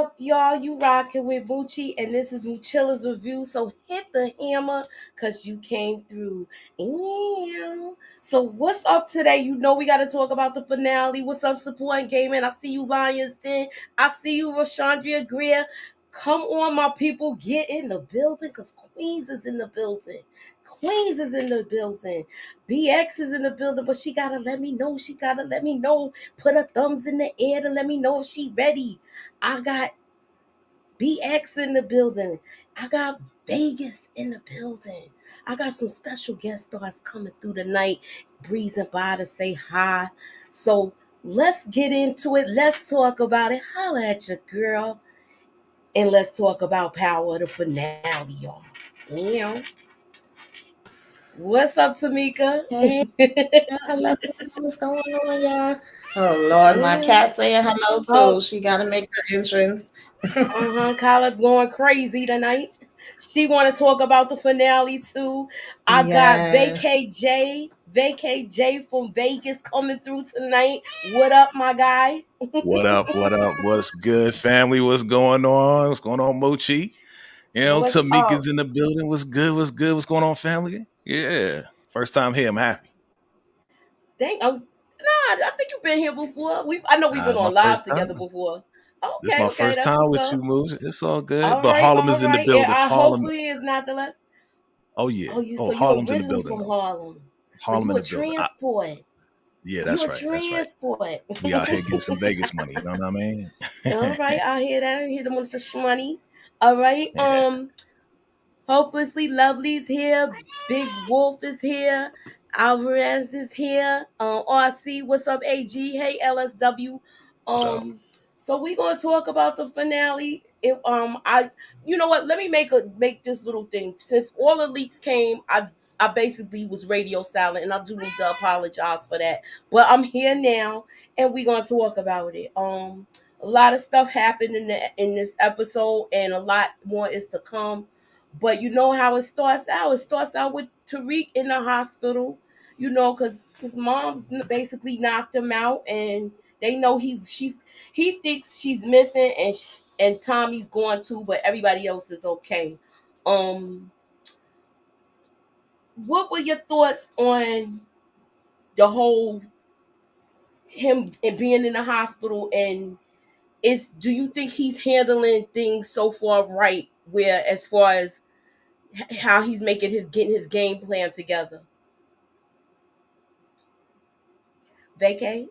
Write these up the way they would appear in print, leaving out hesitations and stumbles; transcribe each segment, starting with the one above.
up, y'all? You rocking with Bucci, and this is Muchilla's review. So hit the hammer, cause you came through. Ew. So what's up today? You know we got to talk about the finale. What's up, Support and Gaming? I see you, Lions Den. I see you, Rashandria Greer. Come on, my people, get in the building, cause Queens is in the building. Queens is in the building. BX is in the building, but she gotta let me know. She gotta let me know. Put her thumbs in the air to let me know if she ready. I got BX in the building. I got Vegas in the building. I got some special guest stars coming through tonight, breezing by to say hi. So let's get into it. Let's talk about it. Holla at your girl. And let's talk about Power, the finale, y'all. Yeah. What's up, Tamika? Hey, hello. What's going on, y'all? Oh Lord, my cat saying hello Oh, too. She gotta make her entrance. Kyla going crazy tonight. She want to talk about the finale too. I got Yes. Vacay J from Vegas coming through tonight. What up, my guy? What up? What up? What's good, family? What's going on? What's going on, Mochi? What's up? Tamika's in the building. What's good? What's good? What's going on, family? Yeah. First time here. I'm happy. Dang, I think you've been here before. I know we've Nah, been it's my on live first together time. before. This is Okay, my okay, first that's time what's with you, up. Moose. It's all good. But Harlem All is in the right. Yeah, building. I Harlem. hopefully it's not the last. Oh, yeah. Oh, you Oh, so you Harlem's in the originally building, from though. Harlem. So Harlem you in a the building. transport. Yeah, You that's a right. That's right. transport. We out here getting some Vegas money. You know what I mean? All right, I hear that. I hear them with the money. All right. Yeah. Hopelessly Lovely's here. Big Wolf is here. Alvarez is here. RC, what's up, AG? Hey, LSW. What up? Um, so we gonna talk about the finale. You know what? Let me make this little thing. Since all the leaks came, I basically was radio silent, and I do need to apologize for that. But I'm here now, and we gonna talk about it. A lot of stuff happened in this episode, and a lot more is to come. But you know how it starts out. It starts out with Tariq in the hospital, you know, because his mom's basically knocked him out, and they know he thinks she's missing, and Tommy's going to, but everybody else is okay. Um, what were your thoughts on the whole him and being in the hospital, and do you think he's handling things so far right, where as far as how he's getting his game plan together? Vacay.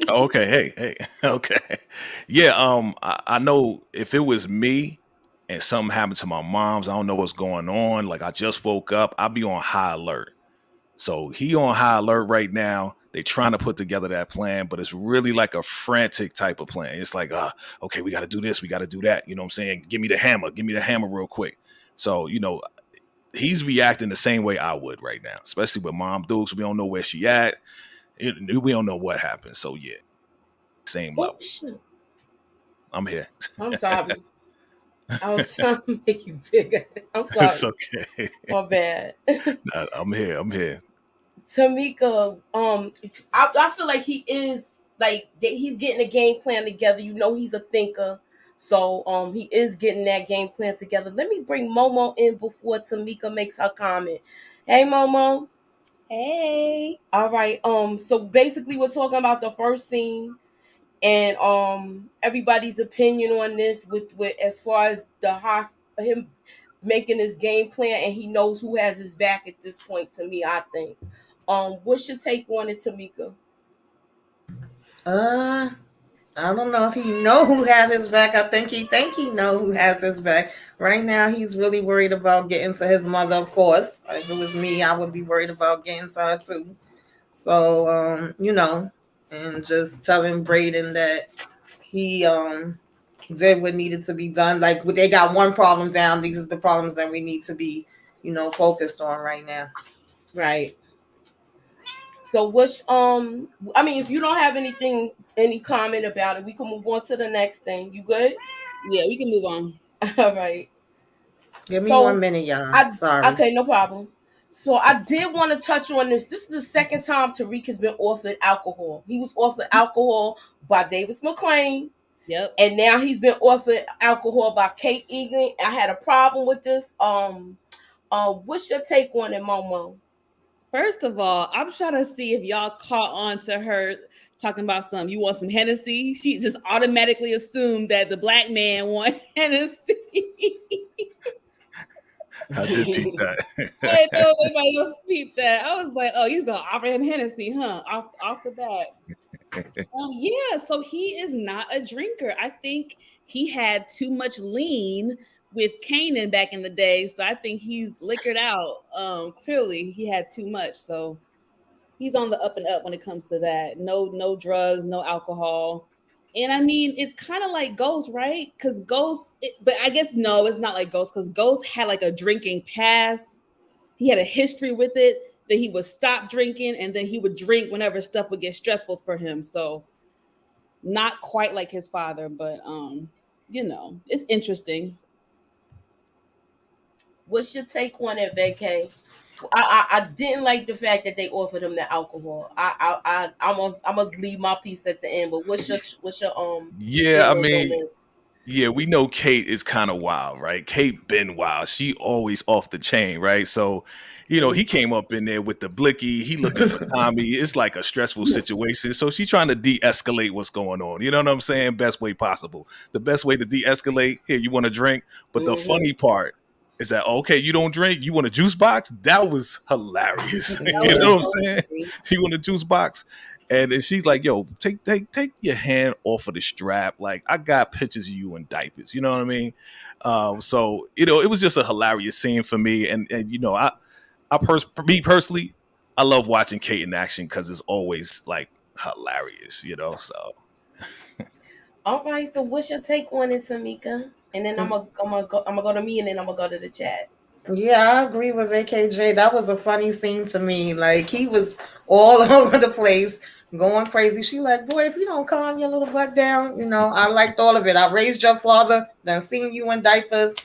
Oh, okay. Hey. Okay. Yeah. I know if it was me and something happened to my mom's, I don't know what's going on. Like I just woke up, I'd be on high alert. So he on high alert right now. They trying to put together that plan, but it's really like a frantic type of plan. It's like, okay, we got to do this, we got to do that. You know what I'm saying? Give me the hammer real quick. So he's reacting the same way I would right now, especially with Mom Dukes. We don't know where she at. We don't know what happened. So yeah, same Oh level. shit! I'm here. I'm sorry. I was trying to make you bigger. I'm It's sorry. okay. My bad. Nah, I'm here. I'm here. Tamika, I feel like he is like he's getting a game plan together. You know, he's a thinker, so he is getting that game plan together. Let me bring Momo in before Tamika makes her comment. Hey, Momo. Hey. All right. So basically, we're talking about the first scene, and everybody's opinion on this with as far as him making his game plan, and he knows who has his back at this point. To me, I think. What's your take on it, Tamika? Uh, I don't know if he know who have his back. I think he know who has his back. Right now, he's really worried about getting to his mother. Of course, if it was me, I would be worried about getting to her too. So, and just telling Braden that he did what needed to be done. Like they got one problem down. These are the problems that we need to be, focused on right now. Right. So, I mean, if you don't have any comment about it, we can move on to the next thing. You good? Yeah, we can move on. All right. Give me one So, minute, y'all. I Sorry. okay, no problem. So I did want to touch on this. This is the second time Tariq has been offered alcohol. He was offered alcohol by Davis McClain, Yep. and now he's been offered alcohol by Kate Egan. I had a problem with this. What's your take on it, Momo? First of all, I'm trying to see if y'all caught on to her talking about some. You want some Hennessy? She just automatically assumed that the black man want Hennessy. I did peep I didn't that. know anybody else peeped that. I was like, oh, he's gonna offer him Hennessy, huh? Off the bat. Yeah, so he is not a drinker. I think he had too much lean with Kanan back in the day. So I think he's liquored out. Clearly he had too much. So he's on the up and up when it comes to that. No drugs, no alcohol. And I mean, it's kind of like Ghost, right? Because but I guess no, it's not like Ghost, because Ghost had like a drinking past. He had a history with it that he would stop drinking and then he would drink whenever stuff would get stressful for him. So not quite like his father, but it's interesting. What's your take on it, Vacay? I didn't like the fact that they offered him the alcohol. I'm gonna leave my piece at the end. But what's your Yeah, I feelings on mean, this? yeah, we know Kate is kind of wild, right? Kate been wild. She always off the chain, right? So, he came up in there with the blicky. He looking for Tommy. It's like a stressful situation. So she trying to de-escalate what's going on. You know what I'm saying? Best way possible. The best way to de-escalate. Here, you want to drink? But the Mm-hmm. funny part is that okay, you don't drink. You want a juice box? That was hilarious. That You was know what so I'm saying? funny. She want a juice box. And then she's like, "Yo, take your hand off of the strap. Like I got pictures of you in diapers. You know what I mean?" So it was just a hilarious scene for me. And for me personally, I love watching Kate in action because it's always like hilarious. So All right. So what's your take on it, Tamika? And then I'm gonna go to me, and then I'm gonna go to the chat. Yeah, I agree with AKJ. That was a funny scene to me. Like he was all over the place, going crazy. She like, boy, if you don't calm your little butt down, I liked all of it. I raised your father, then seen you in diapers,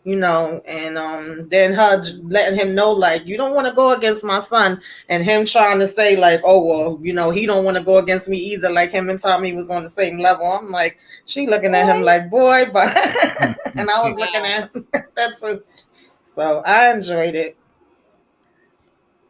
and then her letting him know like you don't want to go against my son, and him trying to say like, oh well, he don't want to go against me either. Like him and Tommy was on the same level. I'm like, she looking at him Boy, like, boy, but and I was looking Wow. at him. That's a so I enjoyed it.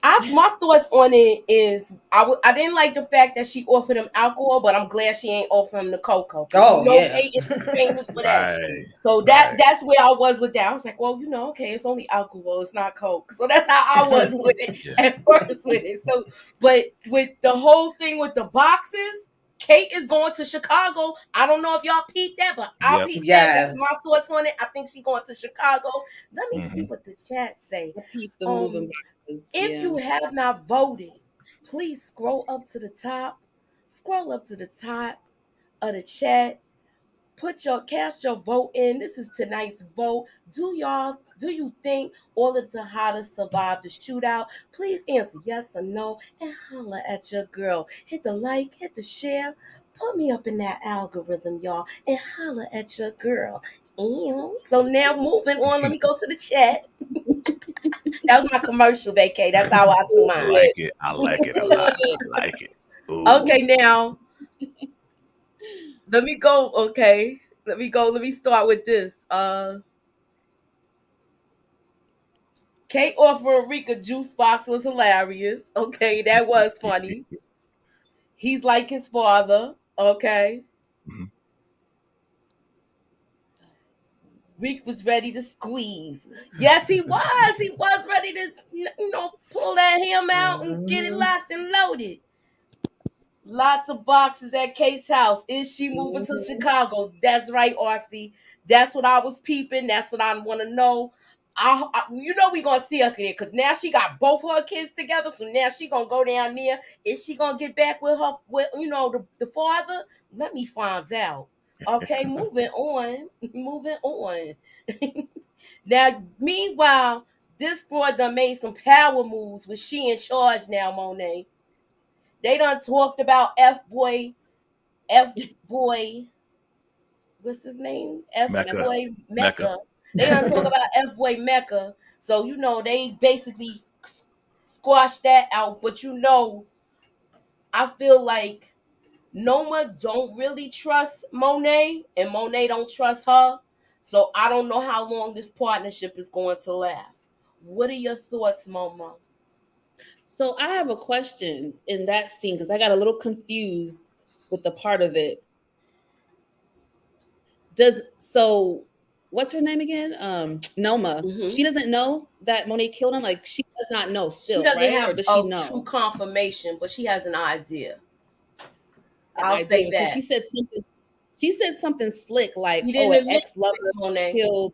my thoughts on it is I didn't like the fact that she offered him alcohol, but I'm glad she ain't offer him the cocoa because Oh yeah. Kate is famous for that. right, So right. that's where I was with that. I was like, well, okay, it's only alcohol, it's not coke. So that's how I was with it Yeah, at first with it. So, but with the whole thing with the boxes, Kate is going to Chicago. I don't know if y'all peeped that, but I'll yep. peep that. That's Yes. my thoughts on it. I think she's going to Chicago. Let me see Hmm. what the chat say. I peeped the moving Um, boxes. if Yeah. you have not voted, please scroll up to the top. Scroll up to the top of the chat. Cast your vote in. This is tonight's vote. Do you think all of the hottest survived the shootout? Please answer yes or no and holla at your girl. Hit the like, hit the share. Put me up in that algorithm, y'all, and holla at your girl. Ew. So now moving on, let me go to the chat. That was my commercial, vacay. That's how I do I mine. like it. I like it a lot. Good. I like it. Ooh. Okay, now let me go. Okay, let me go. Let me start with this. Kate offering Rika juice box was hilarious. Okay, that was funny. He's like his father. Okay, Mhm. Reek was ready to squeeze. Yes, he was. He was ready to, pull that ham out and get it Mhm. locked and loaded. Lots of boxes at Kate's house. Is she moving to Mhm. Chicago? That's right, RC. That's what I was peeping. That's what I want to know. We gonna see her there because now she got both her kids together. So now she gonna go down there. Is she gonna get back with her with the father? Let me find out. Okay, moving on. Moving on. Now, meanwhile, this boy done made some power moves with she in charge now, Monet. They done talked about F boy, what's his name? F Mecca. boy Mecca. Mecca. They done talk about F boy Mecca. So they basically squashed that out. But I feel like Noma don't really trust Monet, and Monet don't trust her. So I don't know how long this partnership is going to last. What are your thoughts, Momo? So I have a question in that scene because I got a little confused with the part of it. What's her name again? Noma. Hmm. She doesn't know that Monet killed him. Like she does not know She still, doesn't right? Or have does she a true know confirmation, but she has an idea. an I'll say idea? Because that. She said something slick like, She "Oh, didn't an admit ex to lover it, Monet. killed."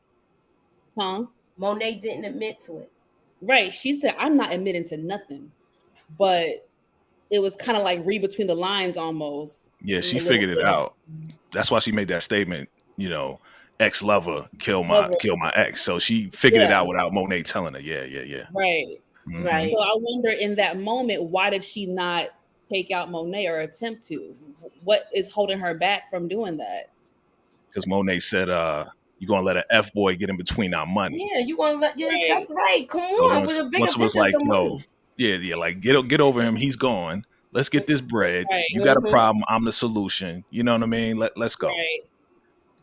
Huh? Monet didn't admit to it. Right. She said, "I'm not admitting to nothing," but it was kind of like read between the lines almost Yeah, a she little figured it bit. out. That's why she made that statement. You know, ex lover Lover. kill my ex. So she figured it Yeah. out without Monet telling her. Yeah, yeah, yeah. Right. Hmm. Right. So I wonder in that moment, why did she not take out Monet or attempt to? What is holding her back from doing that? Because Monet said, "You gonna let an F boy get in between our money?" Yeah, you want to let, yes, Right. that's right. Come So on, with a bigger once it was picture of like, the "Yo, money. yeah, yeah, like get over him. He's gone. Let's get this bread. Right. You got a Hmm. problem. I'm the solution. You know what I mean? Let's go." Right.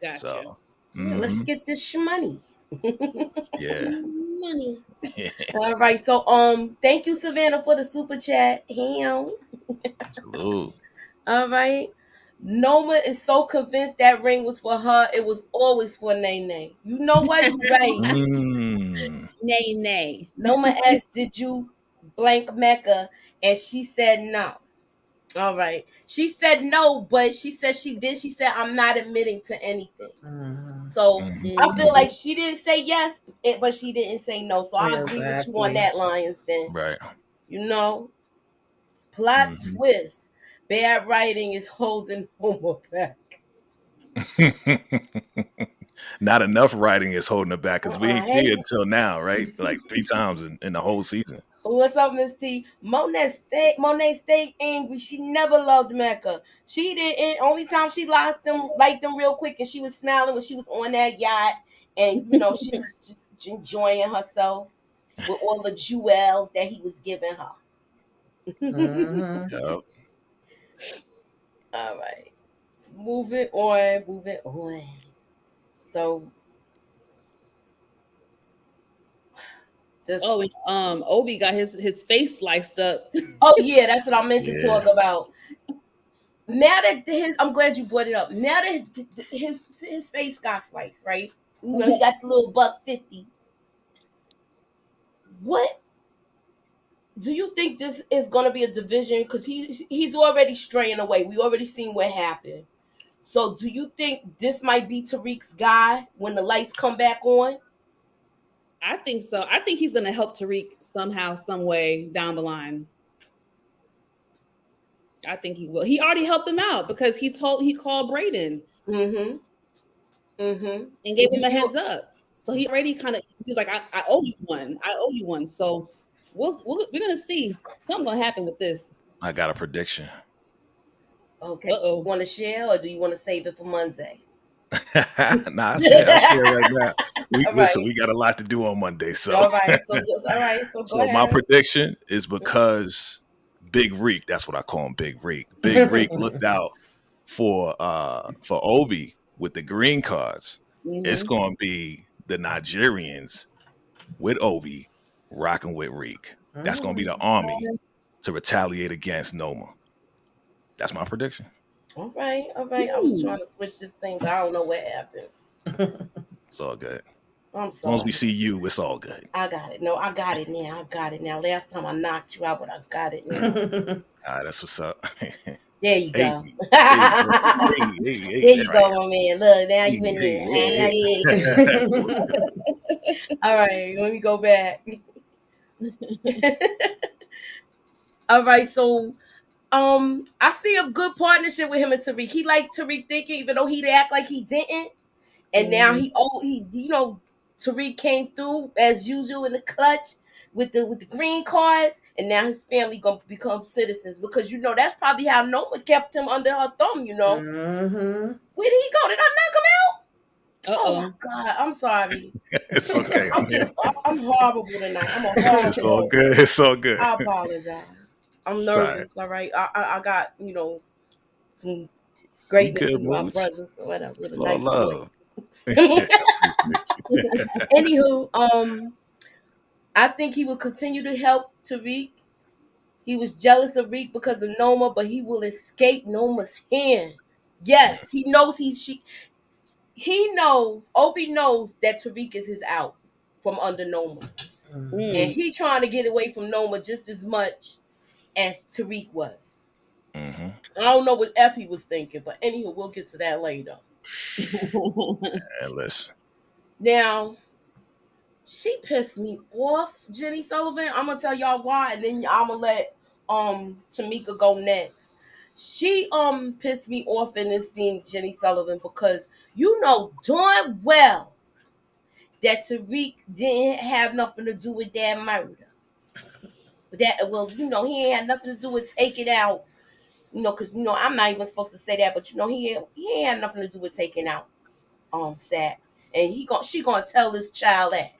Gotcha. So, Yeah, let's hmm, get this money. yeah, Money. All right, so thank you, Savannah, for the super chat. Ham. salute. All right. Noma is so convinced that ring was for her. It was always for Nene. You know what? You right. Mm. Nay, nay. Noma asked, "Did you blank Mecca?" And she said no. All right. She said no, but she said she did. She said, "I'm not admitting to anything." Mhm. So Mhm, I feel mhm. like she didn't say yes, but she didn't say no. So I agree with you on Exactly. that, Lions. Then Right. you know, plot Mhm. twist. Bad writing is holding Homer back. Not enough writing is holding it back because we ain't see Hey, it until now, right? Like three times in the whole season. what's up, Miss T? Monet stayed angry. She never loved Mecca. She didn't. Only time she liked them real quick, and she was smiling when she was on that yacht, and she was just enjoying herself with all the jewels that he was giving her. Mhm. Yep. All right, moving on, moving on. So just Oh, and Obi got his face sliced up. oh yeah, that's what I meant to Yeah. talk about. Now that I'm glad you brought it up. Now that his face got sliced, right? He got the little $1.50. What do you think this is gonna be a division? Because he's already straying away. We already seen what happened. So do you think this might be Tariq's guy when the lights come back on? I think so. I think he's gonna help Tariq somehow, some way down the line. I think he will. He already helped him out because he called Braden Mm-hmm. Mm-hmm. and gave him a You heads up. So he already kind of he's like, I owe you one. I owe you one. So we're gonna see something gonna happen with this. I got a prediction. okay? Uh You oh. want to share, or do you want to save it for Monday? Nah, I share right now. We All listen, right. we got a lot to do on Monday. So All right. So just all right. So go so my ahead. prediction is because Big Reek, that's what I call him, Big Reek. Big Reek looked out for Obi with the green cards. It's Mm-hmm. gonna be the Nigerians with Obi rocking with Reek. That's gonna be the Mhm. army to retaliate against Noma. That's my prediction. All right. All right. I was trying to switch this thing, but I don't know what happened. It's all good. I'm As long as we sorry. see you, it's all good. I got it. No, I got it now. I got it now. Last time I knocked you out, but I got it now. All right, that's what's up. There you Hey, go. hey, hey, There hey, you right. go, my man. Look, now Hey, you in hey, here. hey, Hey. hey. What's good? All right. Let me go back. All right. So I see a good partnership with him and Tariq. He liked Tariq thinking, even though he'd act like he didn't. And now Mm-hmm. Tariq came through as usual in the clutch with the green cards, and now his family gonna become citizens because that's probably how Noma kept him under her thumb. Mhm. Where did he go? Did I knock him out? Uh Oh my oh. God, I'm sorry. It's okay. I'm here. I'm horrible tonight. I'm a It's horrible all host. good. It's all good. I apologize. I'm Sorry. nervous. All right, I got some We greatness good, in my Mooch. brothers or whatever with It's a all nice voice. love. Appreciate you. Anywho, I think he will continue to help Tariq. He was jealous of Reek because of Noma, but he will escape Noma's hand. Yes, he knows he knows, Opie knows that Tariq is his out from under Noma. And Mm. he trying to get away from Noma just as much as Tariq was. Mm-hmm. I don't know what Effie was thinking, but anywho, we'll get to that later. And listen. Now, she pissed me off, Jenny Sullivan. I'm gonna tell y'all why, and then I'm gonna let Tamika go next. She pissed me off in this scene, Jenny Sullivan, because you know darn well that Tariq didn't have nothing to do with that murder. That well, he ain't had nothing to do with taking out, because I'm not even supposed to say that, but he ain't had nothing to do with taking out Sacks, and she gonna tell this child that.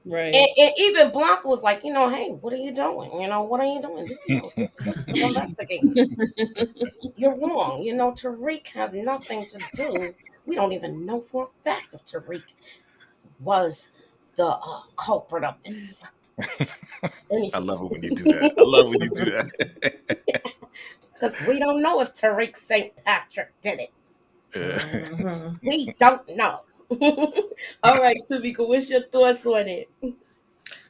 Right. And even Blanca was like, hey, what are you doing? What are you doing? This is investigating this. You're wrong. Tariq has nothing to do. We don't even know for a fact if Tariq was the culprit of this. I love it when you do that. I love when you do that. Because we don't know if Tariq St. Patrick did it. Yeah. Mhm. We don't know. All right, Tamika, what's your thoughts on it?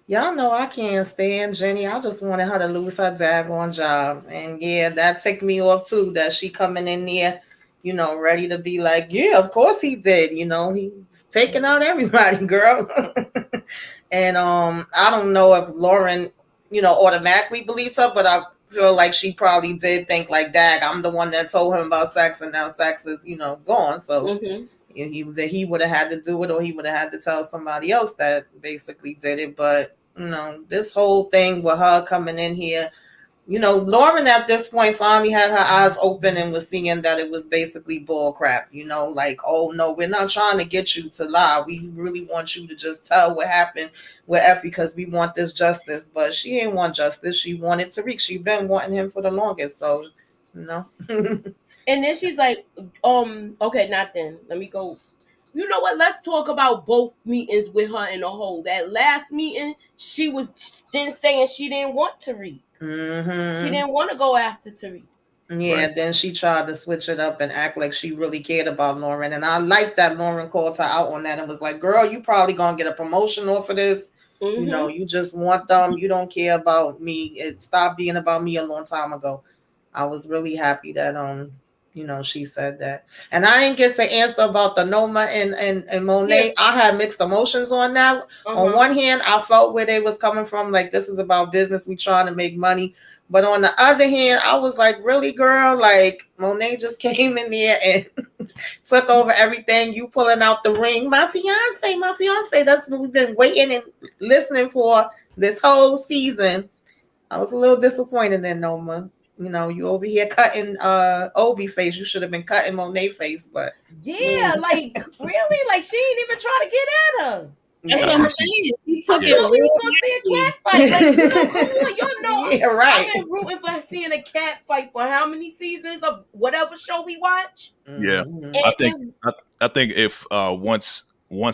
Y'all know I can't stand Jenny. I just wanted her to lose her daggone job. And yeah, that ticked me off too, that she coming in there, ready to be like, yeah, of course he did. He's taking out everybody, girl. And I don't know if Lauren, automatically believes her, but I feel like she probably did think like, dag, I'm the one that told him about sex and now sex is, gone. So Mm-hmm. he would have had to do it, or he would have had to tell somebody else that basically did it. But this whole thing with her coming in here, Lauren at this point finally had her eyes open and was seeing that it was basically bull crap. Like, oh no, we're not trying to get you to lie. We really want you to just tell what happened with Effie because we want this justice. But she ain't want justice. She wanted Tariq. She been wanting him for the longest. So, And then she's like, okay, not then. Let me go. You know what? Let's talk about both meetings with her in a whole. That last meeting, she was then saying she didn't want Tariq. She Mm-hmm. didn't want to go after Tariq. Yeah, Right. then she tried to switch it up and act like she really cared about Lauren. And I like that Lauren called her out on that and was like, girl, you probably gonna get a promotion off of this. Mm-hmm. You just want them. You don't care about me. It stopped being about me a long time ago. I was really happy that she said that. And I didn't get to answer about the Noma and Yeah. Monet. I had mixed emotions on that. On Uh-huh. one hand, I felt where they was coming from, like this is about business, we trying to make money. But on the other hand, I was like, really, girl? Like Monet just came in there and took over everything. You pulling out the ring. My fiance. That's what we've been waiting and listening for this whole season. I was a little disappointed in Noma. You over here cutting Obi face. You should have been cutting Monet face, but Yeah, yeah. like really? Like she ain't even try to get at her. That's And I what I'm think I, she. saying. He I took it Yeah. thought we was gonna see a real cat fight. Like, come on, Yeah, I've right. been rooting for seeing a cat fight for how many seasons of whatever show we watch. Yeah. Mhm. I And, think. and I think if once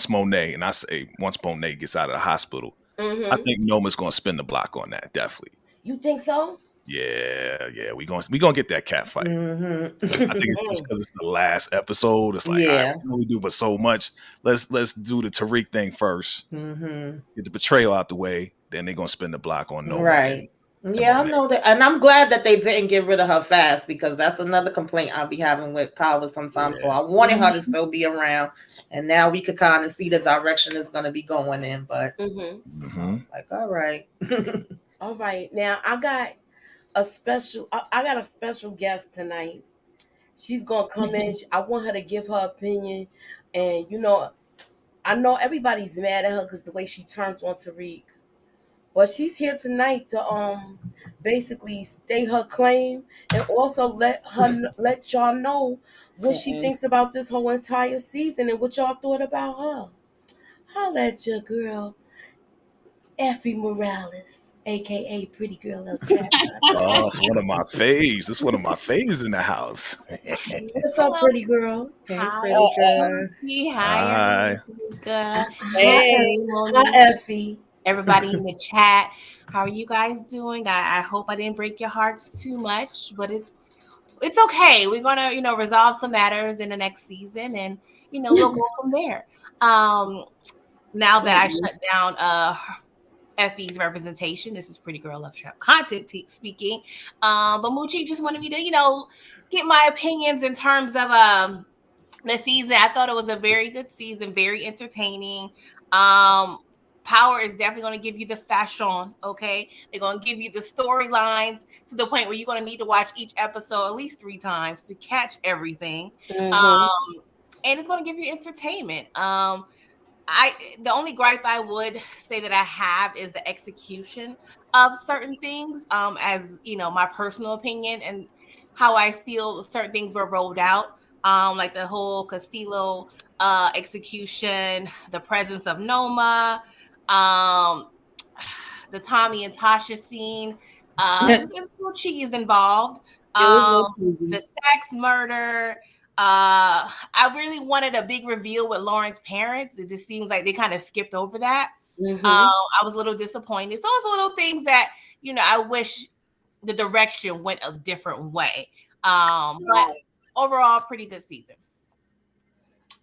Monet, and I say once Monet gets out of the hospital, I mm-hmm. think Noma's gonna spin the block on that. Definitely. You think so? Yeah. Yeah. We gonna get that cat fight. I think it's just Mm. because it's the last episode. It's like, all right, Yeah. we can only do but so much. Let's do the Tariq thing first. Mhm. Get the betrayal out the way. Then they're gonna spin the block on Noma Right. and Yeah, I Monet. know that. And I'm glad that they didn't get rid of her fast because that's another complaint I'll be having with Power sometimes. So Yeah. I wanted her to still be around. And now we could kind of see the direction it's going to be going in. But Mm-hmm. I Hmm. was like, all right. All right. Now I got a special guest tonight. She's gonna come in. I want her to give her opinion. And I know everybody's mad at her because the way she turns on Tariq. But she's here tonight to basically state her claim and also let y'all know what she Mm-mm. thinks about this whole entire season and what y'all thought about her. Holla at your girl, Effie Morales. aka Pretty Girl Loves Trap Oh, Content. it's one of my faves. It's one of my faves in the house. What's up, Hello. pretty girl? Hey, Hi, pretty girl. Lucy. Hi, Hi. Tamika. Hi, Hey. Hi, Monique. Effie. Everybody in the chat. How are you guys doing? I hope I didn't break your hearts too much, but it's okay. We're gonna, resolve some matters in the next season, and we'll go from there. Um, now that I shut down Effie's representation, this is Pretty Girl Love Trap content speaking. But Moochie just wanted me to, get my opinions in terms of the season. I thought it was a very good season, very entertaining. Um, Power is definitely going to give you the fashion, okay? They're going to give you the storylines to the point where you're going to need to watch each episode at least 3 times to catch everything. And it's going to give you entertainment. The only gripe I would say that I have is the execution of certain things, as my personal opinion and how I feel certain things were rolled out, like the whole Castillo execution, the presence of Noma, um, the Tommy and Tasha scene. It was little cheese involved. It was a Um, little the cheesy. sex murder. I really wanted a big reveal with Lauren's parents. It just seems like they kind of skipped over that. I was a little disappointed. So it's little things that I wish the direction went a different way. But overall, pretty good season.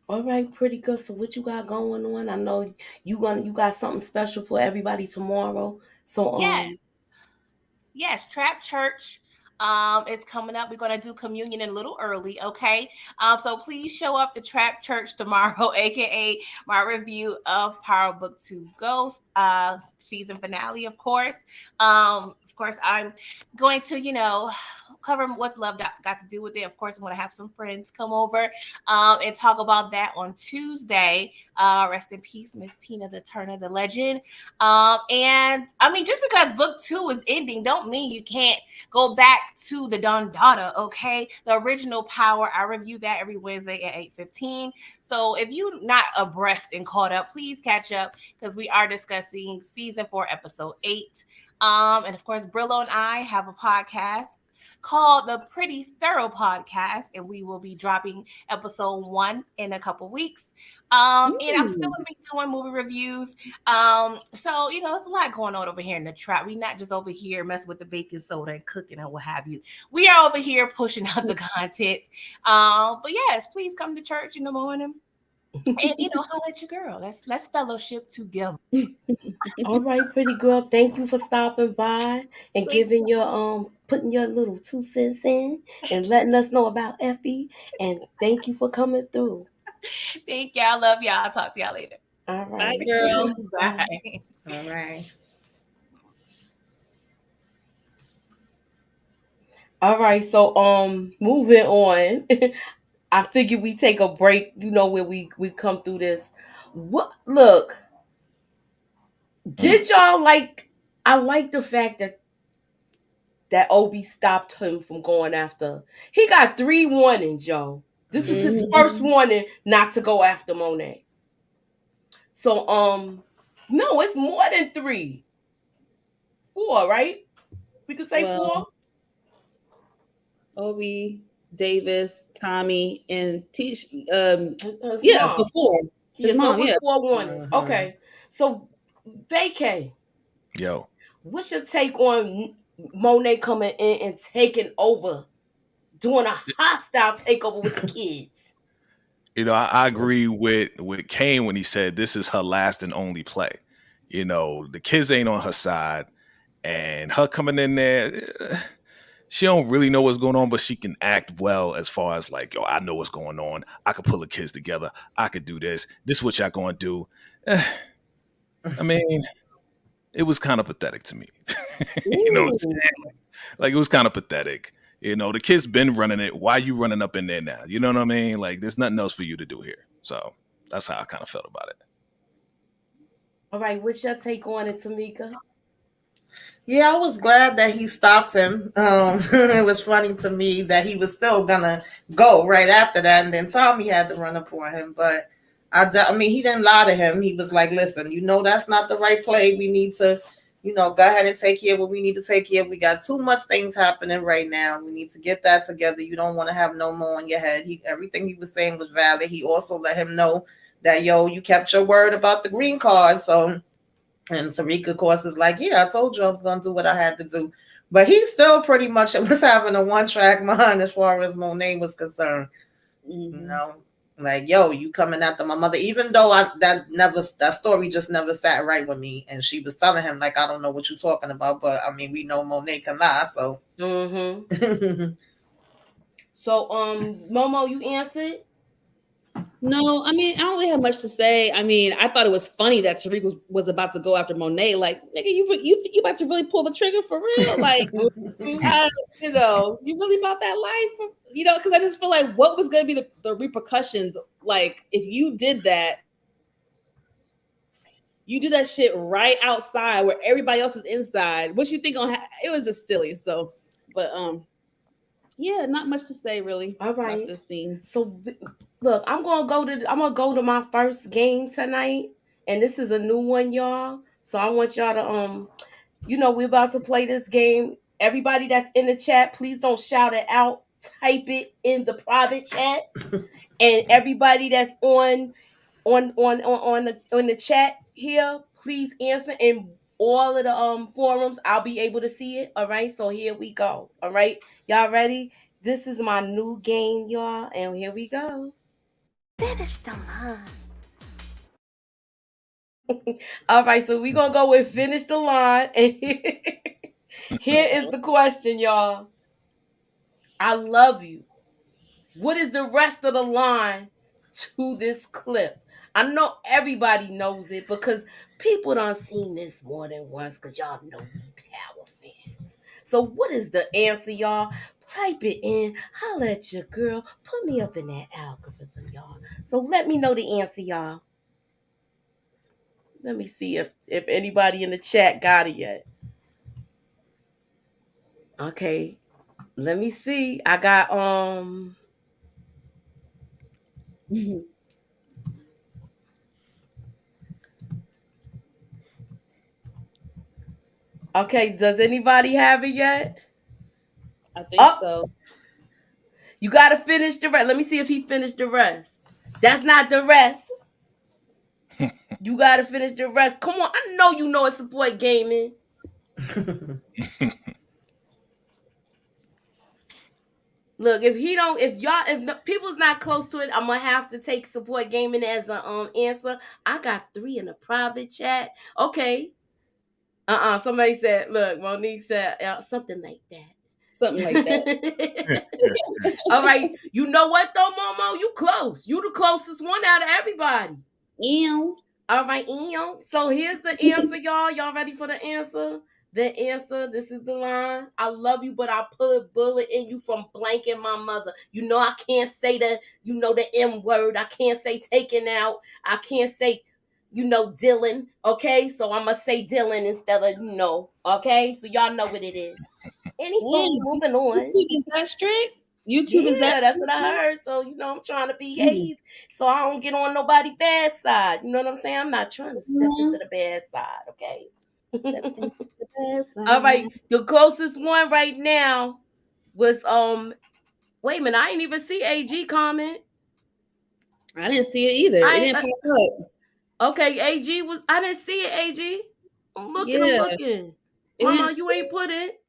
All right, pretty good. So what you got going on? I know you got something special for everybody tomorrow. So Yes, Trap Church is coming up. We're gonna do communion a little early, okay? So please show up to Trap Church tomorrow, aka my review of Powerbookii season finale, of course. Of course, I'm going to, cover what's love got to do with it. Of course, I'm going to have some friends come over and talk about that on Tuesday. Rest in peace, Miss Tina the Turner, the legend. And I mean, just because book 2 is ending, don't mean you can't go back to the Don Dada, okay? The original Power, I review that every Wednesday at 8:15. So if you're not abreast and caught up, please catch up because we are discussing season 4, episode 8. And of course, Brillo and I have a podcast called the Pretty Thorough Podcast, and we will be dropping episode 1 in a couple weeks. And I'm still gonna be doing movie reviews. So it's a lot going on over here in the trap. We're not just over here messing with the baking soda and cooking or what have you. We are over here pushing out the content. But yes, please come to church in the morning. And holler at your girl. Let's fellowship together. all right, pretty girl. Thank you for stopping by and giving your putting your little 2 cents in and letting us know about Effie. And thank you for coming through. Thank y'all. Love y'all. I'll talk to y'all later. All Bye, right. girl. Bye. Bye. All right. All right. So moving on. I figured we take a break, where we come through this. What look, did y'all like I like the fact that Obi stopped him from going after. He got 3 warnings, yo. This was his first warning not to go after Monet. So no, it's more than 3. 4, right? We could say 4. Obi, Davis, Tommy, and Tish. His Yeah, mom. so 4. Yeah, His so mom, it was yeah. 4 warnings. Okay. So vacay. Yo, What's your take on Monet coming in and taking over, doing a hostile takeover with the kids? I agree with Kane when he said this is her last and only play. The kids ain't on her side, and her coming in there, she don't really know what's going on, but she can act well as far as like, yo, I know what's going on. I could pull the kids together. I could do this. This is what y'all gonna do. I mean, it was kind of pathetic to me. You know what I'm saying? Like it was kind of pathetic. The kid's been running it. Why you running up in there now? You know what I mean? Like there's nothing else for you to do here. So that's how I kind of felt about it. All right, what's your take on it, Tamika? Yeah, I was glad that he stopped him. It was funny to me that he was still gonna go right after that, and then Tommy had to run up for him. But I mean, he didn't lie to him. He was like, "Listen, that's not the right play. We need to go ahead and take care of what we need to take care of. We got too much things happening right now. We need to get that together. You don't want to have no more on your head. Everything he was saying was valid. He also let him know that, you kept your word about the green card. So, and Sarika, of course, is like, yeah, I told you I was going to do what I had to do. But he still pretty much was having a one-track mind as far as Monet was concerned. Mm-hmm. Like, you coming after my mother, even though that story just never sat right with me. And she was telling him, like, I don't know what you're talking about, but I mean, we know Monet can lie, so. So, Momo, you answered? No, I mean, I don't really have much to say. I mean, I thought it was funny that Tariq was about to go after Monet. Like, nigga, you about to really pull the trigger for real? Like, you really about that life? Because I just feel like what was going to be the repercussions? Like, if you did that shit right outside where everybody else is inside. What you think it was just silly. So, but yeah, not much to say really. All right. About this scene. So look, I'm gonna go to my first game tonight, and this is a new one, y'all. So I want y'all to we're about to play this game. Everybody that's in the chat, please don't shout it out. Type it in the private chat, and everybody that's on the chat here, please answer in all of the forums. I'll be able to see it. All right, so here we go. All right, y'all ready? This is my new game, y'all, and here we go. Finish the line. All right, so we're gonna go with finish the line. And here is the question, y'all. I love you. What is the rest of the line to this clip? I know everybody knows it because people done seen this more than once because y'all know we Power fans. So what is the answer, y'all? Type it in. Holla at your girl. Put me up in that algorithm, y'all. So let me know the answer, y'all. Let me see if anybody in the chat got it yet. Okay. Let me see. I got Okay, does anybody have it yet? I think so. You gotta finish the rest. Let me see if he finished the rest. That's not the rest. You gotta finish the rest. Come on, I know you know it's support gaming. Look, if people's not close to it, I'm gonna have to take support gaming as a answer. I got 3 in the private chat. Okay. Somebody said, look, Monique said something like that. Something like that. All right. You know what though, Momo? You close. You the closest one out of everybody. Ew. All right, ew. So here's the answer, y'all. Y'all ready for the answer? The answer, this is the line. I love you, but I put a bullet in you from blanking my mother. You know I can't say the M word. I can't say taken out. I can't say, Dylan. Okay, so I'm gonna say Dylan instead of okay. So y'all know what it is. Anywho, moving on. YouTube is that strict? YouTube is that strict? That's what I heard. So I'm trying to behave so I don't get on nobody's bad side. You know what I'm saying? I'm not trying to step into the bad side. Okay. Step into the bad side. All right, the closest one right now was Wait a minute, I didn't even see AG comment. I didn't see it either. It didn't pop up. Okay, AG was. I didn't see it. AG. I'm looking. Mama, you ain't put it.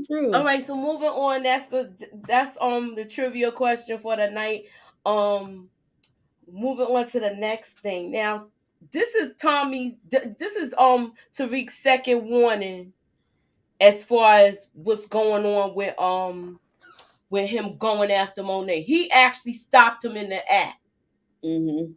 True. All right, so moving on. That's the trivia question for the night. Moving on to the next thing. Now, this is Tariq's second warning as far as what's going on with him going after Monet. He actually stopped him in the act. Mm-hmm.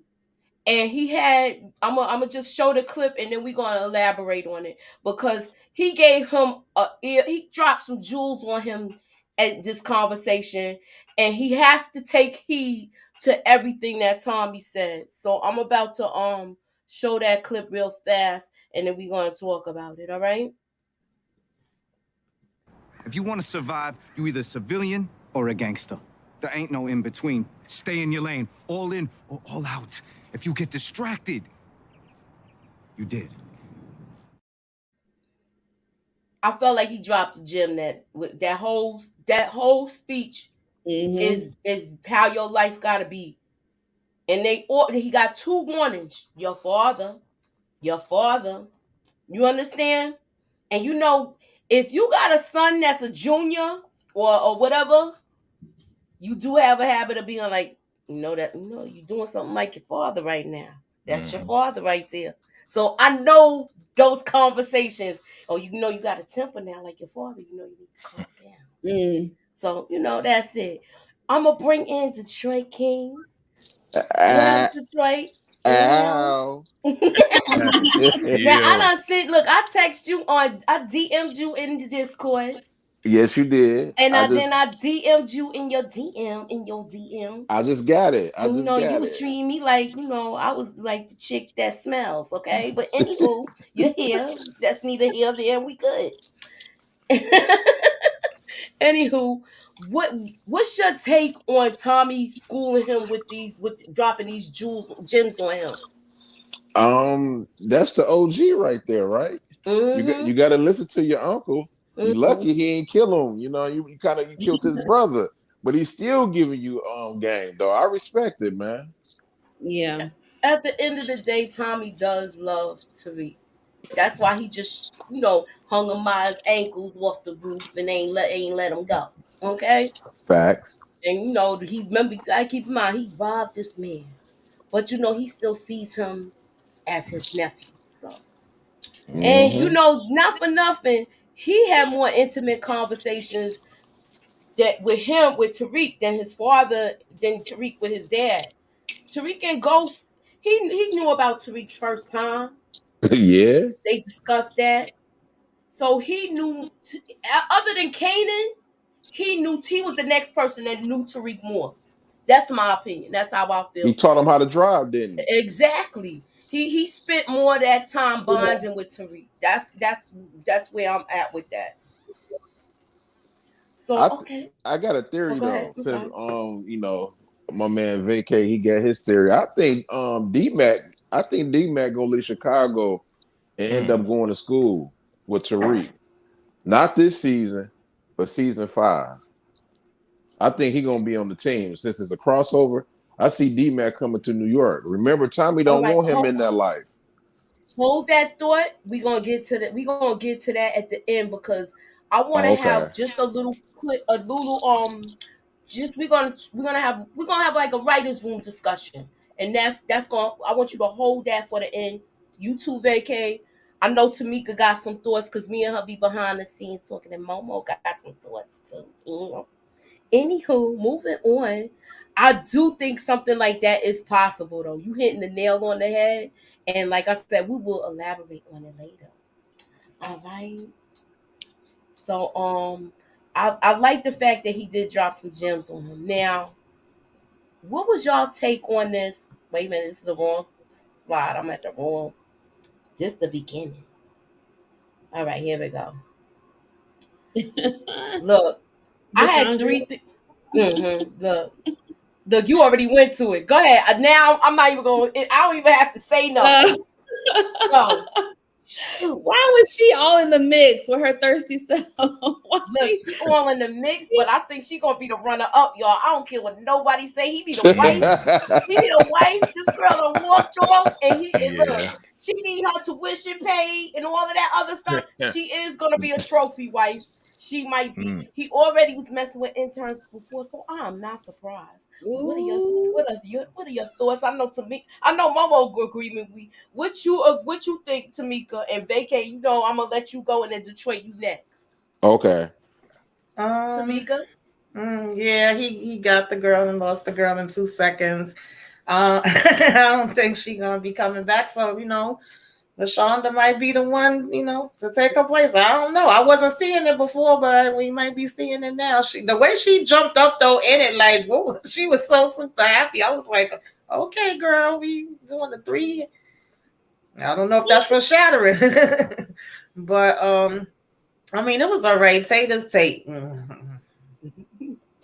And he had, I'm gonna just show the clip and then we're gonna elaborate on it because he gave him he dropped some jewels on him at this conversation, and he has to take heed to everything that Tommy said. So I'm about to show that clip real fast, and then we're gonna talk about it. All right. If you want to survive, you either a civilian or a gangster. There ain't no in between. Stay in your lane, all in or all out. If you get distracted, you did. I felt like he dropped a gem that whole speech Mm-hmm. is how your life gotta be. And he got two warnings. Your father. You understand? And if you got a son that's a junior or whatever, you do have a habit of being like, you're doing something like your father right now. That's your Mm-hmm. father right there. So I know those conversations. Oh, you got a temper now like your father. You need to calm down. Mm. So that's it. I'm gonna bring in Detroit Kings. What up, Uh, Detroit? Mhm. ow. Now I Yeah. done said, look, I DM'd you in the Discord. Yes, you did. And I DM'd you in your DM. I just got it. I And just you got was it. treating me like, I was like the chick that smells, okay? But anywho, you're here. That's neither here nor there, and we good. Anywho, what's your take on Tommy schooling him with dropping these gems on him? That's the OG right there, right? You Mm-hmm. got to listen to your uncle. You Mm-hmm. lucky he ain't kill him. You kind of you killed his brother, but he's still giving you game though. I respect it, man. Yeah. At the end of the day, Tommy does love Tariq. That's why he just, hung him by his ankles off the roof and ain't let him go. Okay? Facts. And he remember, I keep in mind he robbed this man. But he still sees him as his nephew. So, and Hmm. not for nothing, he had more intimate conversations that with Tariq than his father, than Tariq with his dad. Tariq and Ghost, he knew about Tariq's first time. Yeah. They discussed that. So he knew, other than Kanan, he was the next person that knew Tariq more. That's my opinion. That's how I feel. He taught him how to drive, didn't he? Exactly. He spent more of that time bonding with Tariq. That's where I'm at with that. So I th- okay. I got a Oh, theory go ahead. though. I'm Since sorry. my man Vacay, he got his theory. I think D Mac gonna leave Chicago and end Mm. up going to school with Tariq. Not this season, but season 5. I think he gonna be on the team since it's a crossover. I see D Mac coming to New York. Remember, Tommy All don't right. want him in that life. Hold that thought. We gonna get to that at the end because I want to Oh, okay. have just a little clip, a little just we're gonna have like a writers room discussion, and that's going. I want you to hold that for the end. You too, vacay. I know Tamika got some thoughts because me and her be behind the scenes talking, and Momo got some thoughts too. Anywho, moving on. I do think something like that is possible though. You hitting the nail on the head, and like I said, we will elaborate on it later. All right. So I like the fact that he did drop some gems on him. Now, what was y'all take on this? Wait a minute, this is the wrong slide. I'm at the wrong. This the beginning. All right, here we go. Look, I had Deshandra. three. Look, you already went to it. Go ahead. Now I'm not even going. I don't even have to say Uh, nothing. Go. Shoot. why was she all in the mix with her thirsty self? Why Look, she? she all in the mix, but I think she gonna be the runner up, y'all. I don't care what nobody say. He be the wife. He be the wife. This girl done walked off, and look, Yeah. she need her tuition paid and all of that other stuff. She is gonna be a trophy wife. She might be. Mm. He already was messing with interns before, so I'm not surprised. What are your Ooh. what are your thoughts? I know Momo will agree with me. What you think, Tamika and Vacay? I'm gonna let you go, and then Detroit, you next. Okay. Um, Tamika. yeah, he got the girl and lost the girl in 2 seconds. I don't think she gonna be coming back. So LaShonda might be the one, to take her place. I don't know. I wasn't seeing it before, but we might be seeing it now. The way she jumped up though in it, like, whoa, she was so super happy. I was like, okay, girl, we doing the 3. I don't know if that's foreshadowing, but I mean, it was all right. Tater's Tate. Uh,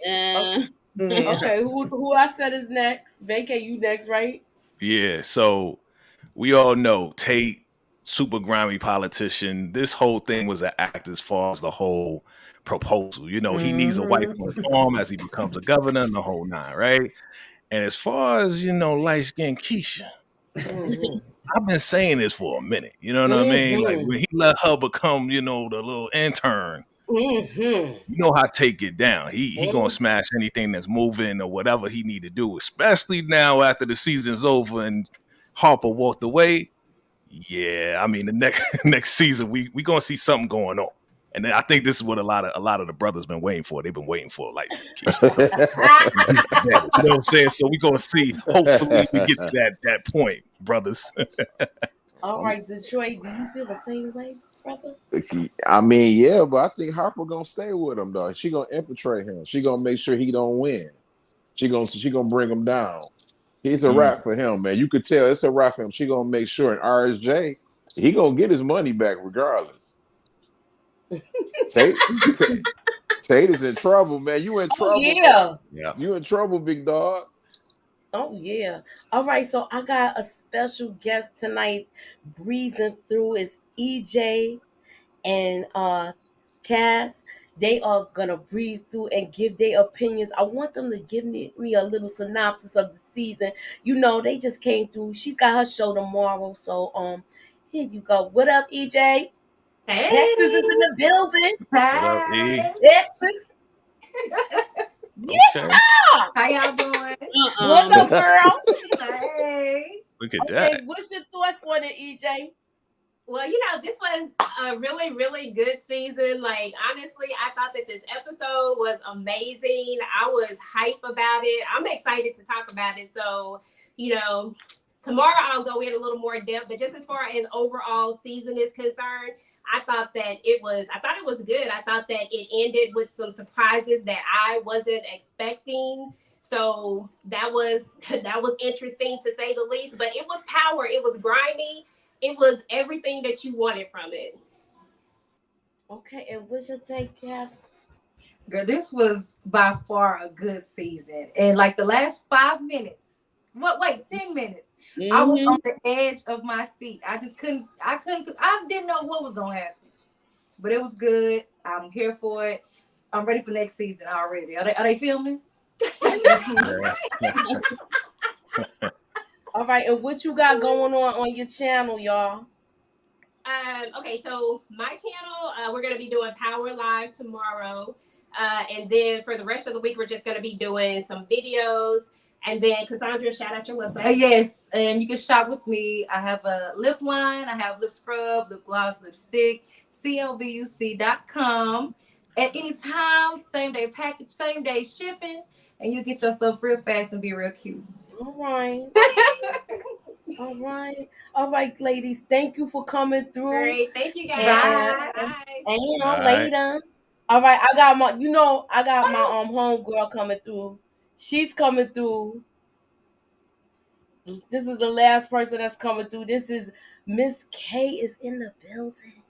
Yeah. Okay, who I said is next? Vacay, you next, right? Yeah. So we all know Tate super grimy politician. This whole thing was an act as far as the whole proposal. You know, he needs a wife on his farm as he becomes a governor and the whole nine, right? And as far as, light skinned Keisha, Mhm. I've been saying this for a minute. You know what I mean? Like Mhm. when he let her become, the little intern, Mhm. you know how to take it down. He gonna Mhm. smash anything that's moving or whatever he need to do, especially now after the season's over and Harper walked away. Yeah, I mean the next next season we gonna see something going on. And then I think this is what a lot of the brothers been waiting for. They've been waiting for light skin Keisha to come and get together. You know what I'm saying? So we gonna see. Hopefully we get to that point, brothers. All right, Detroit, do you feel the same way, brother? I mean, yeah, but I think Harper gonna stay with him though. She gonna infiltrate him. She gonna make sure he don't win. She gonna bring him down. He's a Mm. wrap for him, man. You could tell it's a wrap for him. She gonna make sure. And RSJ, he gonna get his money back regardless. Tate, Tate, Tate is in trouble, man. You in Oh trouble, man. yeah. Yeah. You in trouble, big dog. Oh yeah. All right, so I got a special guest tonight breezing through is EJ and Cass. They are gonna breeze through and give their opinions. I want them to give me a little synopsis of the season. They just came through. She's got her show tomorrow. So here you go. What up, EJ? Hey. Texas is in the building. What up, E? Hey. Texas. Okay. Yeah. How y'all doing? What's up, girl? Hey. Look at Okay, that. what's your thoughts on it, EJ? Well, this was a really, really good season. Like, honestly, I thought that this episode was amazing. I was hype about it. I'm excited to talk about it. So, tomorrow I'll go in a little more depth, but just as far as overall season is concerned, I thought it was good. I thought that it ended with some surprises that I wasn't expecting. So that was that was interesting to say the least. But it was power. It was grimy. It was everything that you wanted from it. Okay, and what's your take, Cass? Girl, this was by far a good season. And like the last 5 minutes, 10 minutes, I was on the edge of my seat. I didn't know what was going to happen. But it was good. I'm here for it. I'm ready for next season already. Are they filming? All right, and what you got going on your channel, y'all? Okay, so my channel, we're going to be doing Power Live tomorrow. And then for the rest of the week, we're just going to be doing some videos. And then, Cassandra, shout out your website. Yes, and you can shop with me. I have a lip line. I have lip scrub, lip gloss, lipstick, clvuc.com. At any time, same day package, same day shipping, and you get your stuff real fast and be real cute. All right. All right, ladies. Thank you for coming through. Great. Thank you, guys. Bye. And All right. later. All right, I got my homegirl coming through. She's coming through. This is the last person that's coming through. This is Miss K is in the building.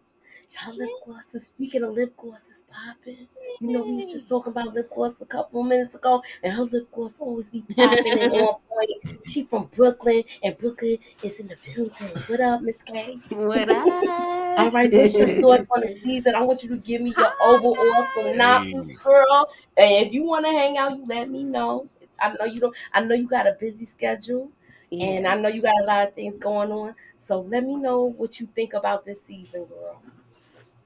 Y'all lip glosses. Speaking of lip glosses popping. We was just talking about lip gloss a couple of minutes ago, and her lip gloss always be popping and on point. She from Brooklyn, and Brooklyn is in the building. What up, Miss K? What up? All right, what's your thoughts on the season? I want you to give me your overall synopsis, girl. And if you want to hang out, you let me know. I know you don't. I know you got a busy schedule, and I know you got a lot of things going on. So let me know what you think about this season, girl.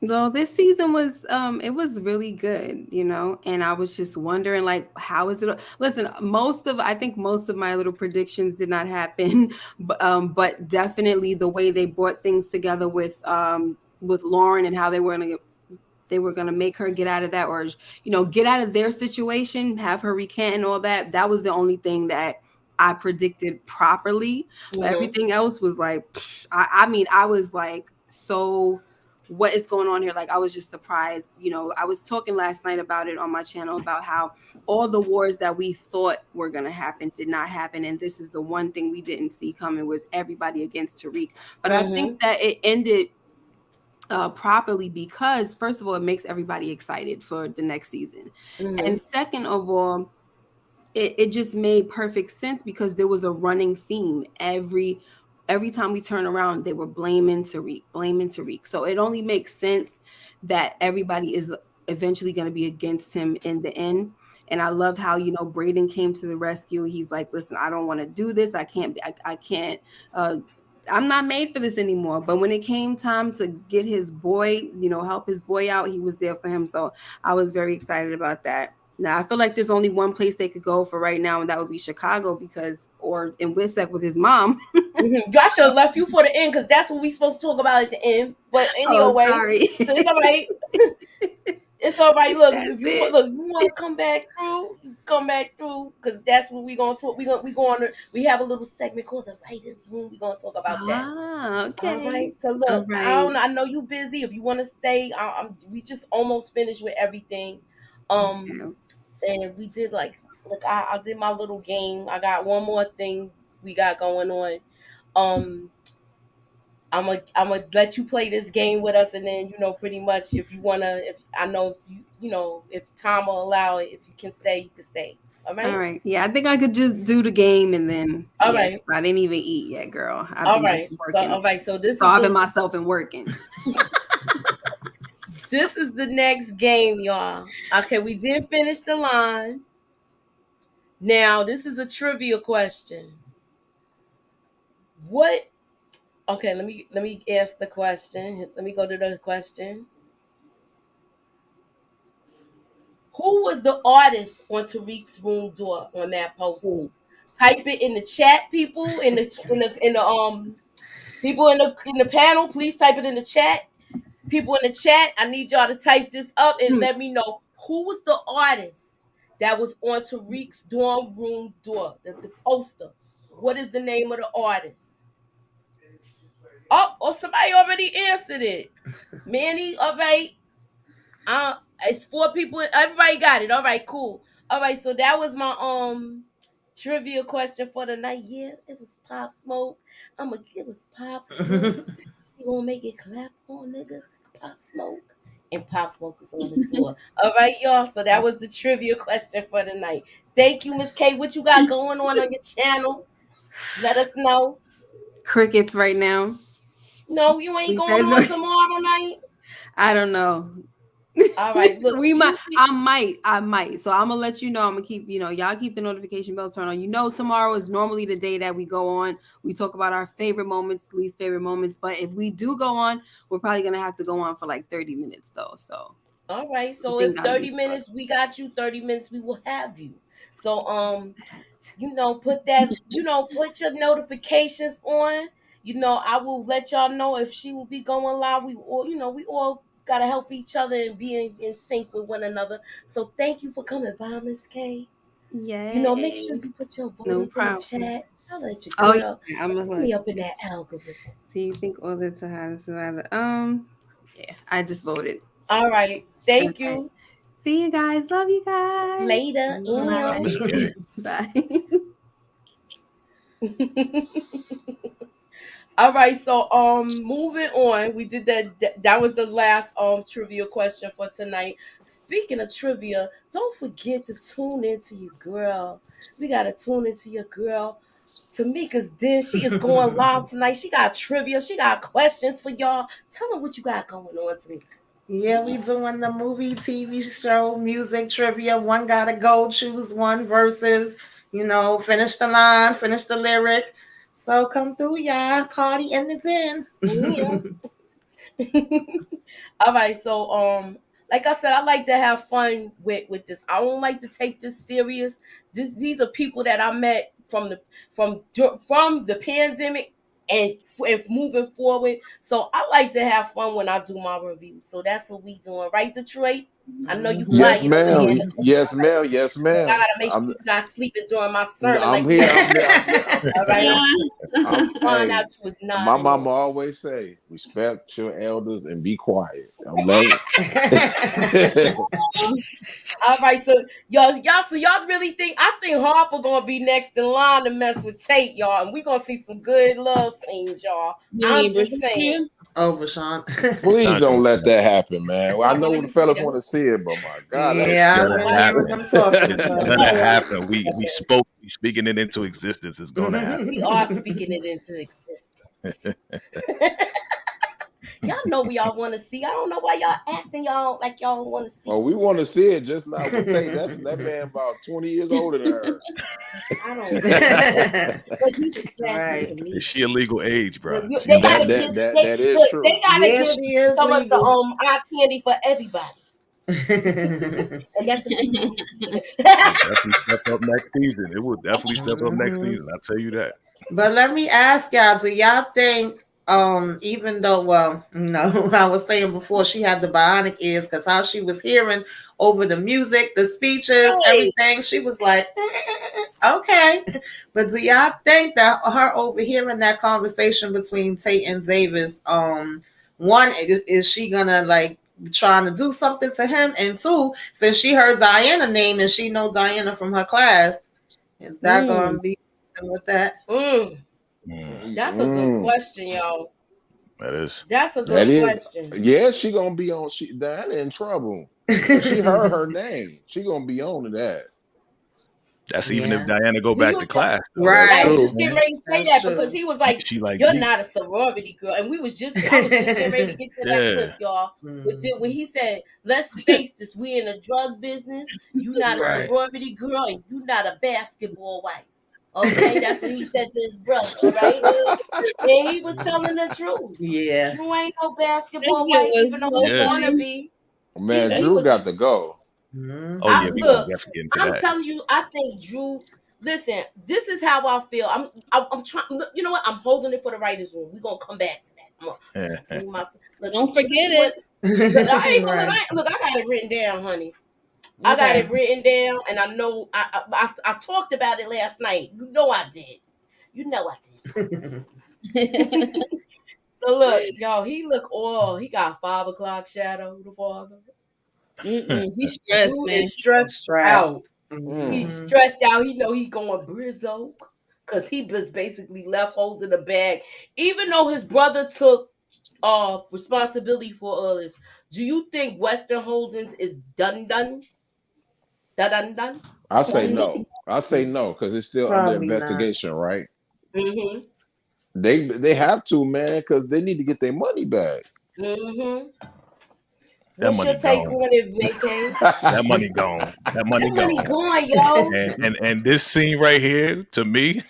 So this season was it was really good, and I was just wondering, like, how is it? Listen, I think most of my little predictions did not happen, but definitely the way they brought things together with Lauren and how they were gonna make her get out of that, or get out of their situation, have her recant and all that. That was the only thing that I predicted properly. But everything else was like, I mean, I was like, so what is going on here? Like, I was just surprised. I was talking last night about it on my channel about how all the wars that we thought were going to happen did not happen. And this is the one thing we didn't see coming, was everybody against Tariq. But I think that it ended properly because, first of all, it makes everybody excited for the next season. And second of all, it just made perfect sense because there was a running theme. Every every time we turn around, they were blaming Tariq. So it only makes sense that everybody is eventually going to be against him in the end. And I love how, you know, Braden came to the rescue. He's like, listen, I don't want to do this. I can't, I'm not made for this anymore. But when it came time to get his boy, you know, help his boy out, he was there for him. So I was very excited about that. Now I feel like there's only one place they could go for right now, and that would be Chicago, or in Wissek with his mom. Y'all should have left you for the end, because that's what we supposed to talk about at the end. But anyway, sorry. So it's all right. It's all right. Look, if you want to come back through, come back through, because that's what we gonna talk. We have a little segment called the Writers Room. We gonna talk about that. Okay. All right. So look, All right. I don't know. I know you busy. If you want to stay, we just almost finished with everything. And we did look, I did my little game. I got one more thing we got going on. I'm gonna let you play this game with us, and then, you know, pretty much if time will allow it, if you can stay, you can stay. All right. All right. Yeah, I think I could just do the game and then. All right. I didn't even eat yet, girl. All right. So this starving myself and working. This is the next game, y'all. Okay, we did finish the line. Now this is a trivia question. What? Okay, let me ask the question. Let me go to the question. Who was the artist on Tariq's room door on that poster? Ooh. Type it in the chat, people. In the people in the panel, please type it in the chat. People in the chat, I need y'all to type this up and let me know who was the artist that was on Tariq's dorm room door, the poster. What is the name of the artist? Oh, somebody already answered it. Manny, all right. It's 4 people. Everybody got it. All right, cool. All right, so that was my trivia question for the night. Yeah, it was Pop Smoke. It was Pop Smoke. She gonna make it clap on, nigga. Pop Smoke. And Pop Smoke is on the tour. All right, y'all. So that was the trivia question for the night. Thank you, Miss K. What you got going on your channel? Let us know. Crickets right now. No, you ain't going on tomorrow night? I don't know. All right, look, I might. So I'm gonna let you know. I'm gonna keep, y'all keep the notification bell turned on. You know, tomorrow is normally the day that we go on. We talk about our favorite moments, least favorite moments. But if we do go on, we're probably gonna have to go on for like 30 minutes though. So all right. So if 30 minutes, we got you. 30 minutes, we will have you. So put your notifications on. I will let y'all know if she will be going live. We all gotta help each other and be in sync with one another. So thank you for coming by, Miss K. Yeah. Make sure you put your vote in the chat. I'll let you go. I'm put me up in that algorithm. Do you think all the time? Yeah, I just voted. All right. Thank you. See you guys. Love you guys. Later. Bye. All right, so moving on. We did that was the last trivia question for tonight. Speaking of trivia, don't forget to tune into your girl. We gotta tune into your girl, Tamika's Den. She is going live tonight. She got trivia, she got questions for y'all. Tell them what you got going on, Tamika. Yeah, we doing the movie, TV show, music trivia. One gotta go, choose one versus, finish the line, finish the lyric. So come through, y'all. Party in the den. Yeah. All right. So like I said, I like to have fun with this. I don't like to take this serious. These are people that I met from the pandemic and moving forward. So I like to have fun when I do my review. So that's what we doing, right, Detroit? I know you. Yes, ma'am. Yes, ma'am. Yes, ma'am. I gotta make sure you're not sleeping during my sermon. I'm here. All right. I'm fine out you was not. My mama always say, respect your elders and be quiet. I'm like. All right, so y'all really think Harper gonna be next in line to mess with Tate, y'all, and we gonna see some good love scenes, y'all. I'm just saying. Oh, Rashawn. Please don't let that happen, man. Well, I know the fellas want to see it, but my God, it's gonna happen. We speaking it into existence. It's gonna happen. We are speaking it into existence. Y'all know we all want to see. I don't know why y'all acting y'all like y'all want to see. Oh, we want to see it, just not with Tate. That man about 20 years older than her. I don't. But he's attracted to me. Is she a legal age, bro? But they gotta give. That is Look, true. they gotta Yeah, give she is some of the legal. eye candy for everybody. And that's Definitely step up next season. It will definitely step up next season. I'll tell you that. But let me ask y'all, do y'all think, even though, well, I was saying before she had the bionic ears, because how she was hearing over the music, the speeches, everything, she was like, okay. But do y'all think that her overhearing that conversation between Tate and Davis, one, is she gonna like trying to do something to him? And two, since she heard Diana name and she know Diana from her class, is that gonna be with that? That's a good question, y'all. That is. That's a good question. Yeah, she gonna be on. Diana in trouble. She heard her name. She gonna be on to that. That's even if Diana go back to class. Though. Right. I was just getting ready to say that because he was like, "You're not a sorority girl," and I was just getting ready to get to that clip, y'all. When he said, "Let's face this, we in the drug business. You not a sorority girl, and you not a basketball wife." Okay, that's what he said to his brother. All right, and he was telling the truth. Yeah, Drew ain't no basketball wife, even though he wanna be. Man, Drew got to go. Oh yeah, we gonna definitely get into I'm that. telling you, I think Drew. Listen, this is how I feel. I'm trying. You know what? I'm holding it for the writers' room. We're gonna come back to that. Look, don't forget it. Look, I ain't gonna look. I got it written down, honey. I got it written down, and I know I talked about it last night. You know I did. You know I did. So look, y'all. He got 5 o'clock shadow. The father. He's stressed, man. He's stressed out. He's Mm-hmm. stressed out. He know he going Brizzo because he was basically left holding the bag. Even though his brother took responsibility for all this, do you think Western Holdings is done? I say no. I say no because it's still under Probably investigation, right? Mm-hmm. They have to, man, because they need to get their money back. Mm-hmm. That What's money your take gone. on it, Vacay? That money gone. That money gone, yo. And this scene right here, to me,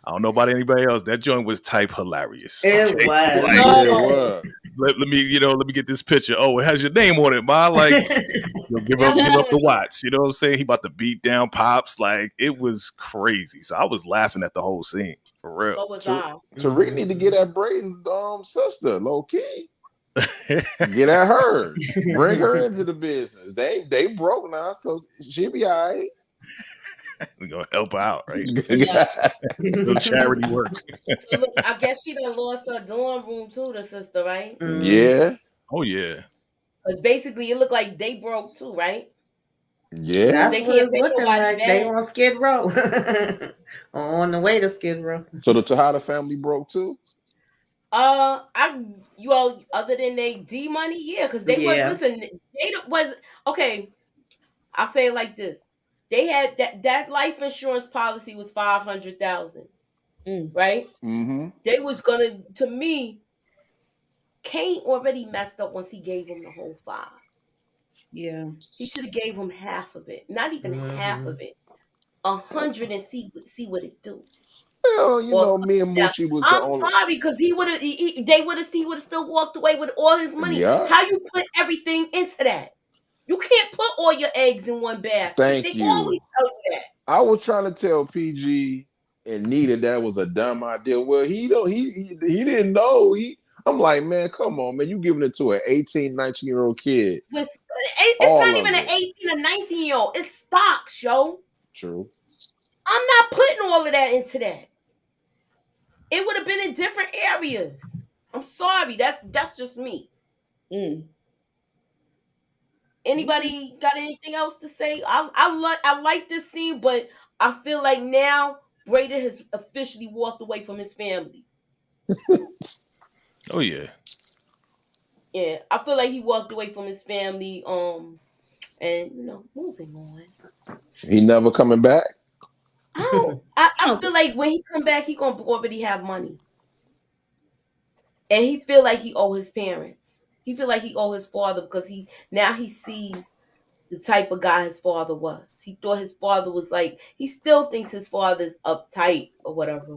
I don't know about anybody else. That joint was type hilarious. It Okay? was. Like, It was. let me get this picture. Oh, it has your name on it, ma. Like, give up the watch. You know what I'm saying? He about to beat down Pops. Like, it was crazy. So I was laughing at the whole scene for real. So was I. Tariq need to get at Braden's sister, low key. Get at her. Bring her into the business. They broke now, so she'll be all right. We're gonna help her out, right? Yeah. No charity work. So look, I guess she done lost her dorm room too, the sister, right? Yeah. Oh yeah. Because basically it looked like they broke too, right? Yeah. That's They what can't it's pay looking nobody like. back. They on Skid Row. On the way to Skid Row. So the Tejada family broke too? Other than they D money, yeah, because they was okay. I'll say it like this: they had that life insurance policy was $500,000, right? Mm-hmm. They was gonna, to me, Kane already messed up once he gave him the whole 5. Yeah, he should have gave him half of it, not even half of it, 100, and see what it do. Well, me and Moochie was the I'm only. sorry, because he would have still walked away with all his money. Yeah. How you put everything into that? You can't put all your eggs in one basket. Thank They you. always tell you that. I was trying to tell PG and Nita that was a dumb idea. Well, he didn't know. I'm like, man, come on, man. You giving it to an 18, 19-year-old kid. It's not even an 18 or 19-year-old. It's stocks, yo. True. I'm not putting all of that into that. It would have been in different areas. I'm sorry. That's just me. Anybody got anything else to say? I like this scene, but I feel like now Braden has officially walked away from his family. Oh yeah. Yeah, I feel like he walked away from his family. And moving on. He never coming back. I feel like when he come back, he gonna already have money. and he feel like he owe his parents. He feel like he owe his father because he sees the type of guy his father was. He thought his father was like, he still thinks his father's uptight or whatever,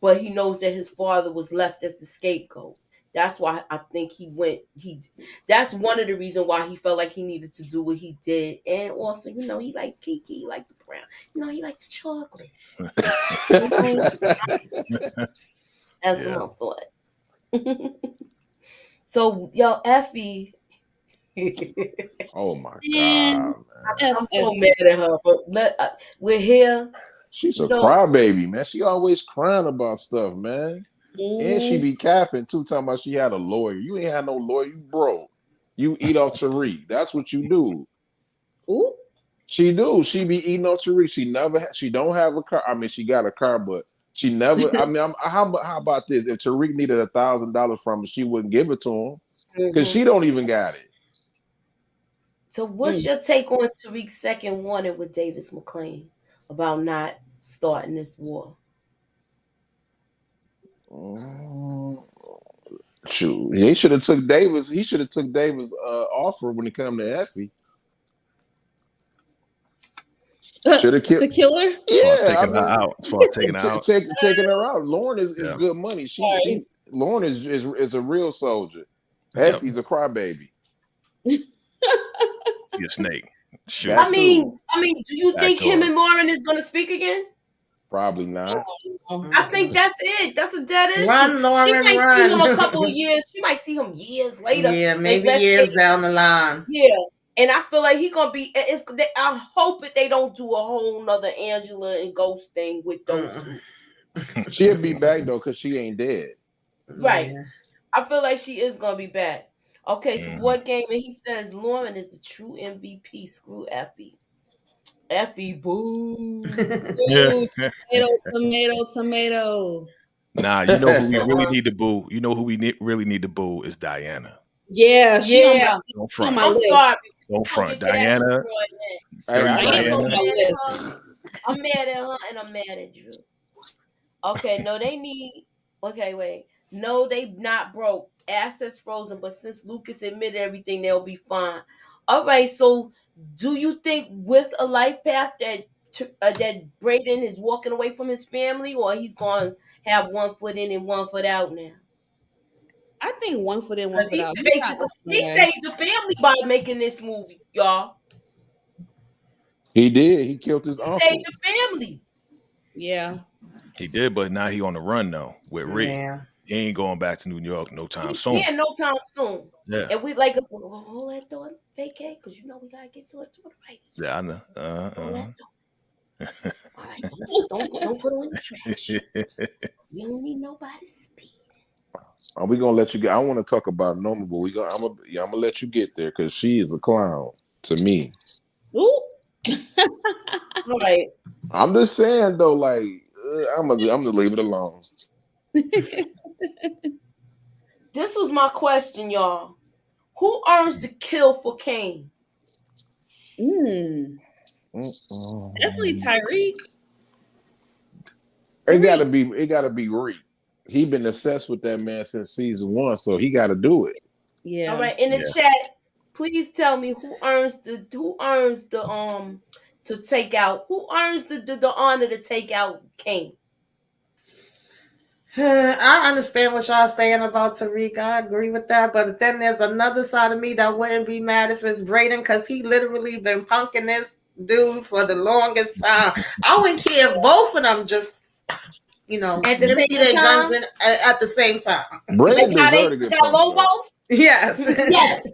but he knows that his father was left as the scapegoat. That's why I think that's one of the reasons why he felt like he needed to do what he did. And also, he liked Kiki, he liked the brown, he liked the chocolate. That's Yeah. my thought. So, yo, Effie. Oh my And god, man. I'm so mad at her, but we're here. She's a crybaby, man. She always crying about stuff, man. And she be capping too, talking about she had a lawyer. You ain't had no lawyer, you broke. You eat off Tariq. That's what you do. Ooh. She do. She be eating off Tariq. She don't have a car. I mean, she got a car, but she never. I mean, how about this? If Tariq needed $1,000 from her, she wouldn't give it to him because she don't even got it. So, what's your take on Tariq's second warning with Davis McClain about not starting this war? Shoot, he should have took Davis. He should have took Davis' offer when it come to Effie. Should have killed to kill her. Yeah, taking her out. As far as taking her out. Taking her out. Lauren is good money. Lauren is a real soldier. Effie's a crybaby. You're a snake. Sure. I mean, do you think him and Lauren is gonna speak again? Probably not. I think that's it. That's a dead issue. Run, Lauren, she might run. see him a couple of years. She might see him years later. Yeah, maybe years down the line. Yeah. And I feel like he gonna be. I hope that they don't do a whole nother Angela and Ghost thing with those two. She'll be back though, cause she ain't dead. Right. Yeah. I feel like she is gonna be back. Okay, so what game? And he says Lauren is the true MVP. Screw Effie. Effie, boo. Tomato. Nah, you know who we really need to boo. You know who we really need to boo is Diana. Yeah, Don't front. I'm sorry. Don't front, Diana. I'm mad at her and I'm mad at Drew. Okay, no, they need. Okay, wait. No, they not broke. Assets frozen, but since Lucas admitted everything, they'll be fine. All right. So, do you think with a life path that Brayden is walking away from his family, or he's going to have one foot in and one foot out now? I think one foot in, one foot out. He saved the family by making this movie, y'all. He did. He killed his uncle. Saved the family. Yeah. He did, but now he on the run though with Rick. Yeah. He ain't going back to New York no time soon. Yeah, no time soon. Yeah. And we like hold that door vacate because we gotta get to it to the right. Yeah, I know. All right, don't put on the trash. You don't need nobody speed. Are we gonna let you get? I want to talk about Norma, but I'm gonna let you get there because she is a clown to me. Ooh. All right. I'm just saying though, like I'm gonna leave it alone. This was my question, y'all. Who earns the kill for Kane? Definitely Tyreek. It gotta be Reek. He been obsessed with that man since season 1, so he got to do it. Yeah. All right. In the chat, please tell me who earns the to take out. Who earns the honor to take out Kane? I understand what y'all saying about Tariq. I agree with that, but then there's another side of me that wouldn't be mad if it's Brayden because he literally been punking this dude for the longest time. I wouldn't care if both of them just, at the same time. At the same time. Brayden deserved to get pumped. Yes.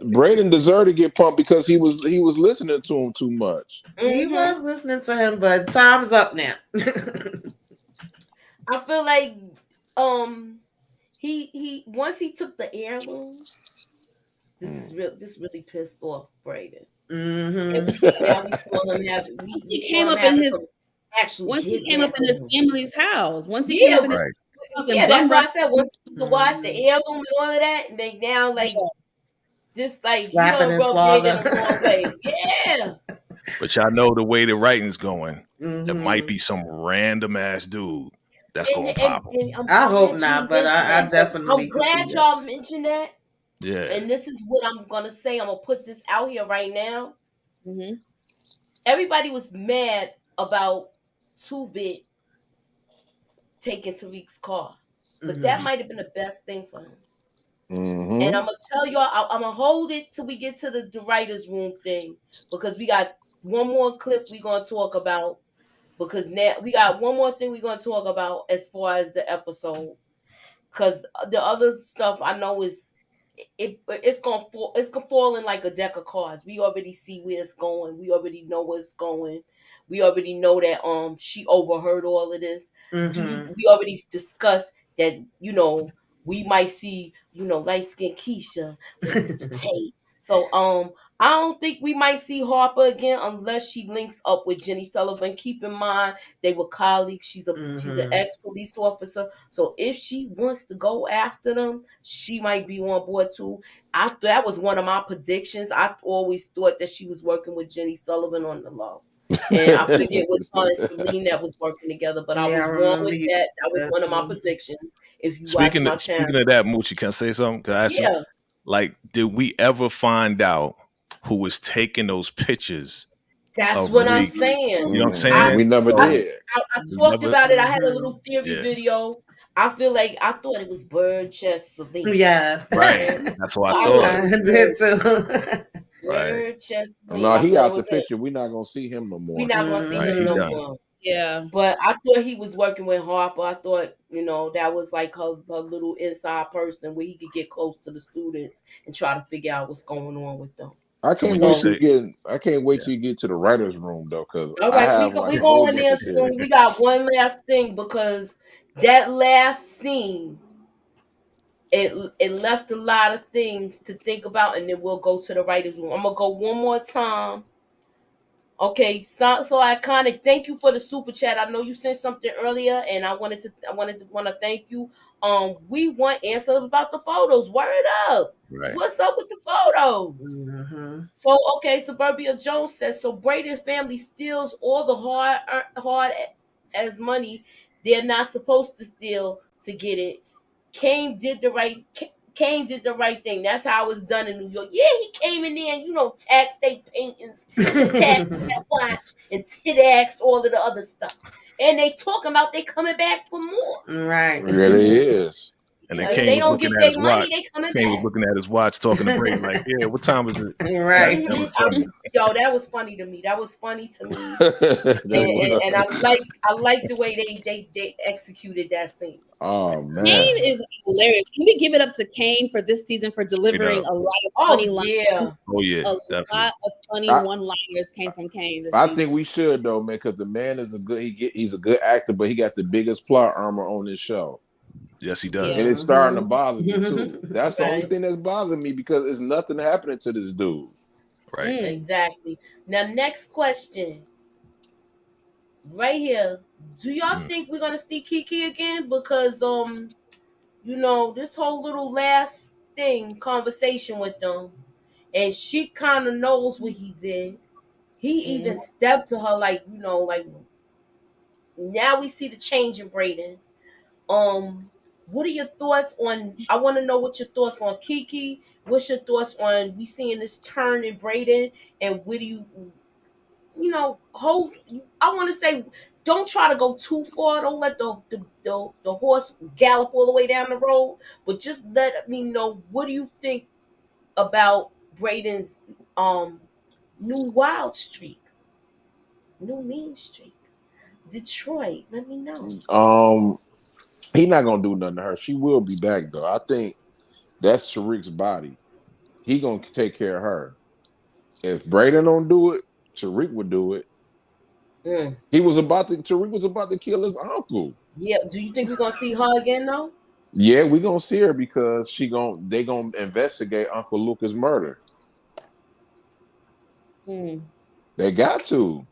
Brayden deserved to get pumped because he was listening to him too much. He was listening to him, but time's up now. I feel like he once he took the heirloom, this really pissed off Brayden. And now we saw him have. He came up in his. Once he came up in his family's house. Once he came up in his house. Yeah, that's what I said. Once he watched the heirloom and all of that, and they now just like slapping his father. Yeah. But y'all know the way the writing's going, there might be some random ass dude that's going to pop. And I'm I hope glad you not, but mentioned I that. definitely I'm could see glad that. y'all mentioned that. Yeah. And this is what I'm gonna say. I'm gonna put this out here right now. Mm-hmm. Everybody was mad about 2-Bit taking Tariq's car, but that might have been the best thing for him. And I'm Mm-hmm. gonna tell y'all, I'm gonna hold it till we get to the writers' room thing because we got one more clip we gonna talk about. Because now we got one more thing we're gonna talk about as far as the episode. Because the other stuff I know is it's gonna fall in like a deck of cards. We already see where it's going. We already know where it's going. We already know that she overheard all of this. We already discussed that we might see light skinned Keisha with Mr. Tate. So I don't think we might see Harper again unless she links up with Jenny Sullivan. Keep in mind they were colleagues. She's an ex police officer. So if she wants to go after them, she might be on board too. That was one of my predictions. I always thought that she was working with Jenny Sullivan on the low. And I figured it was her and Celine that was working together, but I Yeah, was I wrong remember with you. that. That was one of my Definitely. predictions. If you watch my channel, Speaking of that, Moochie, can I say something? Can I ask you? yeah, Like, did we ever find out who was taking those pictures that's of what I'm Reek? saying. You know what I'm I saying? We never I, did. I We talked never. about it. I had a little theory Yeah. video. I feel like I thought it was Bird Chest Celine. Yes. Right. And That's what I I thought. thought it I was did too. Right. Bird Chest Celine. No, I he thought it out the was it. picture. We're not gonna see him no We're more. not gonna see Right. him He no done. more. Yeah. But I thought he was working with Harper. I thought, that was like her little inside person where he could get close to the students and try to figure out what's going on with them. I So can't when you wait So, till you say, get. I can't wait yeah, till you get to the writers' room though, because all I right, have like we a whole going list there of theories. soon. We got one last thing because that last scene it left a lot of things to think about, and then we'll go to the writers' room. I'm gonna go one more time. Okay, so iconic. Thank you for the super chat. I know you sent something earlier, and I wanted to thank you. We want answers about the photos. Word up. right. What's up with the photos? Mm-hmm. So okay, Suburbia Jones says so. Braden family steals all the hard as money they're not supposed to steal to get it. Kane did the right thing. That's how it was done in New York. Yeah, he came in there and taxed state paintings and taxed that watch and TIDAX all of the other stuff. And they talking about they coming back for more. Right. It really is. And then If Kane they was don't looking get at his their watch. money, they coming Kane was back. looking at his watch, talking to Brady like, "Yeah, what time is it?" Right. That was I'm, funny. yo, that was funny to me. That was funny to me. That was. And I like the way they executed that scene. Oh Kane man. is hilarious. Can we give it up to Kane for this season for delivering a lot of funny lines? Yeah. Oh yeah, A definitely. lot of funny I, one-liners came from Kane this I season. think we should though, man, because the man is he's a good actor, but he got the biggest plot armor on this show. Yes, he does. Yeah. And it's starting to bother me too. That's the only Right. thing that's bothering me because it's nothing happening to this dude. Right. Exactly. Now, next question. Right here. Do y'all think we're gonna see Kiki again? Because this whole little last conversation with them, and she kind of knows what he did. He even stepped to her like now we see the change in Brayden. What are your thoughts on? I want to know what your thoughts on Kiki. What's your thoughts on we seeing this turn in Brayden, and what do hold? I want to say, don't try to go too far. Don't let the horse gallop all the way down the road. But just let me know what do you think about Brayden's new wild streak, new mean streak. Detroit, let me know. He not gonna do nothing to her. She will be back though. I think that's Tariq's body. He gonna take care of her. If Braden don't do it, Tariq would do it. Tariq was about to kill his uncle. Yeah. Do you think we're gonna see her again though? Yeah, we gonna see her because they gonna investigate Uncle Luca's murder. They got to.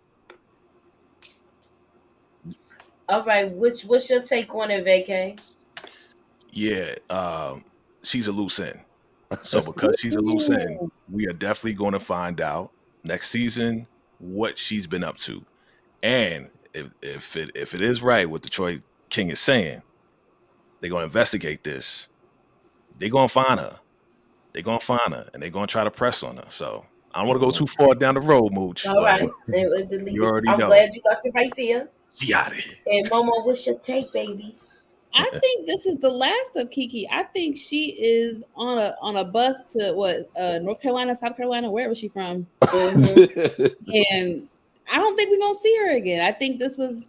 All right. What's your take on it, Vacay? Yeah, she's a loose end. So because she's a loose end, we are definitely going to find out next season what she's been up to. And if it is right what Detroit King is saying, they're gonna investigate this. They're gonna find her. They're gonna find her, and they're gonna try to press on her. So I don't want to go too far down the road, Mooch, All but right. you already I'm know. glad you left it right there. She got it. And Momo, what's your take, baby? I think this is the last of Kiki. I think she is on a bus to what North Carolina, South Carolina, wherever she from, and I don't think we're gonna see her again. I think this was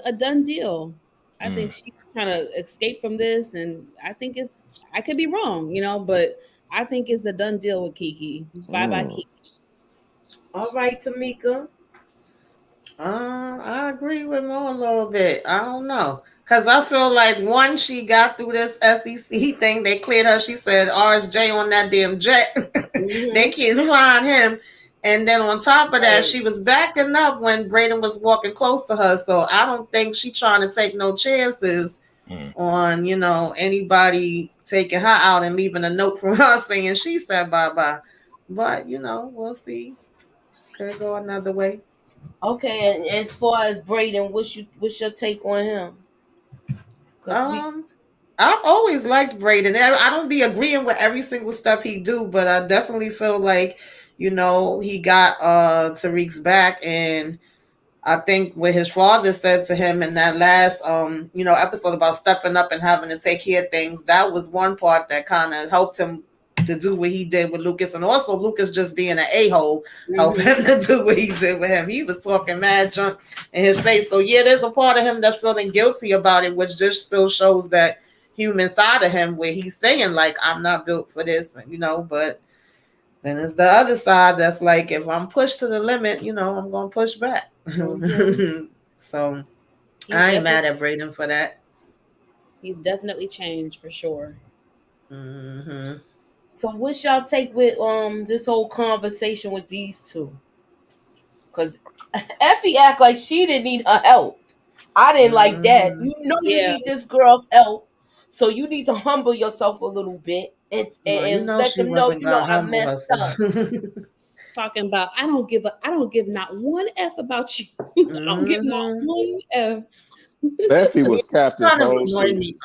a done deal. I think she's trying to escape from this, and I think it's. I could be wrong, but I think it's a done deal with Kiki. Bye bye, Kiki. All right, Tamika. I agree with Mo a little bit. I don't know. Because I feel like once she got through this SEC thing, they cleared her. She said RSJ on that damn jet. They can't find him. And then on top of that, she was backing up when Braden was walking close to her. So I don't think she's trying to take no chances on, anybody taking her out and leaving a note from her saying she said bye-bye. But, we'll see. Could go another way. Okay, and as far as Braden, what's your take on him? I've always liked Braden. I don't be agreeing with every single step he do, but I definitely feel like, he got Tariq's back, and I think what his father said to him in that last episode about stepping up and having to take care of things, that was one part that kind of helped him to do what he did with Lucas, and also Lucas just being an a-hole helped him to do what he did with him. He was talking mad junk in his face. So yeah, there's a part of him that's feeling guilty about it, which just still shows that human side of him where he's saying like, I'm not built for this, but then there's the other side that's like, if I'm pushed to the limit, I'm gonna push back. So I ain't mad at Braden for that. He's definitely changed for sure. So what's y'all take with this whole conversation with these two? Because Effie act like she didn't need her help. I didn't like that. You need this girl's help. So you need to humble yourself a little bit and let them know, I messed up. Talking about I don't give not one F about you. I don't give not one F. Effie was capped this whole season.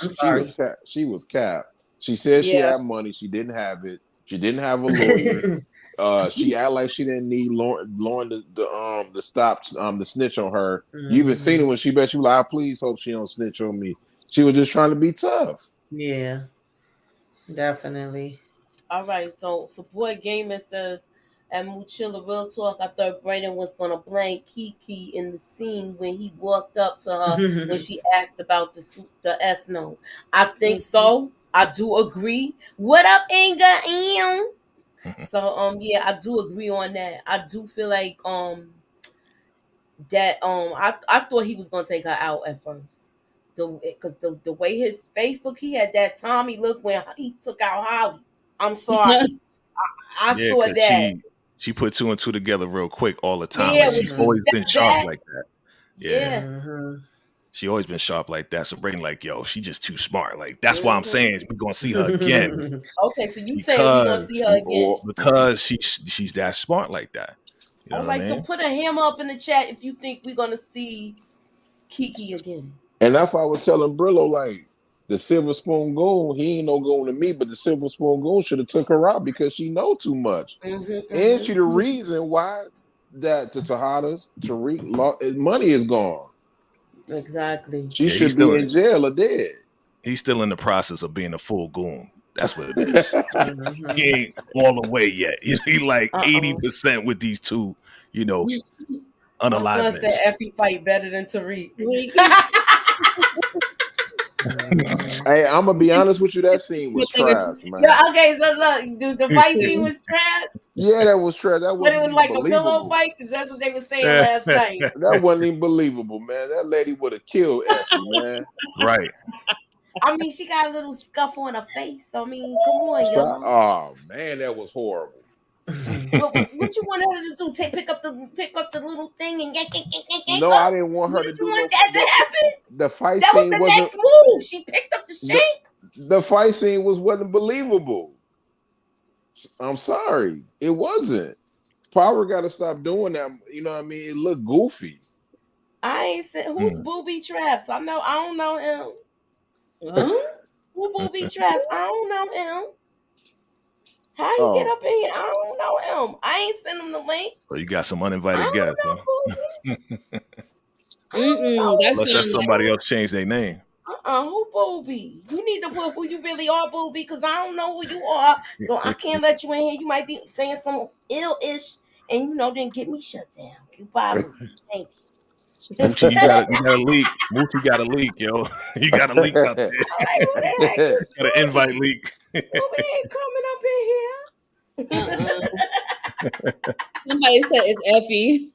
She was capped. She said she had money. She didn't have it. She didn't have a lawyer. She act like she didn't need Lauren to stop the snitch on her. You even seen it when she bet you like, I please hope she don't snitch on me. She was just trying to be tough. Yeah, definitely. All right, so Boy Gamer says, and Muchilla, real talk, I thought Brandon was gonna blame Kiki in the scene when he walked up to her when she asked about the S note. I think so. I do agree. What up, Inga? So yeah, I do agree on that. I do feel like that I thought he was gonna take her out at first. Because the way his face looked, he had that Tommy look when he took out Holly. I'm sorry. I saw that. She put two and two together real quick all the time. Yeah, like she's always been sharp like that. Yeah. She always been sharp like that. So Braden like, yo, she just too smart. Like that's why I'm saying we're gonna see her again. Okay, so you saying we're gonna see her again because she's that smart like that. All right, so put a hammer up in the chat if you think we're gonna see Kiki again. And that's why I was telling Brillo, like, the silver spoon gold, he ain't no going to me, but the silver spoon gold should have took her out because she know too much. And she the reason why that the Tejadas, Tariq, money is gone. Exactly. She should be in jail or dead. He's still in the process of being a full goon. That's what it is. He ain't all the way yet. He like 80% with these two, unaliveness. I said Effie fight better than Tariq. Hey, I'm gonna be honest with you. That scene was trash, man. Yeah, okay, so look, the fight scene was trash. Yeah, that was trash. That but it was like a pillow fight because that's what they were saying last night. That wasn't even believable, man. That lady would have killed Effie, man. Right. I mean, she got a little scuff on her face. I mean, come on, y'all. Oh man, that was horrible. What you want her to do? Pick up the little thing and yank. No, I didn't want her to do. You want that to happen? The fight that scene was the wasn't. Next move. She picked up the shank. The fight scene wasn't believable. I'm sorry, it wasn't. Power got to stop doing that. You know what I mean? It looked goofy. I ain't seen who's Booby Traps. I don't know him. Huh? Who Booby Traps? I don't know him. How you get Oh, up in here? I don't know him. I ain't sent him the link. So you got some I uninvited don't guests, know huh? Booby. I don't That Unless that's sounds like somebody else changed their name. know. Who Booby? You need to put who you really are, Booby, because I don't know who you are. So I can't let you in here. You might be saying some ill-ish, and then get me shut down. Goodbye, Booby. Thank you. Moochie, you got a leak. Moochie got a leak, yo. You got a leak out there. I'm like, who the heck is Got an Booby? invite leak. Booby ain't coming up in here. somebody said it's Effie.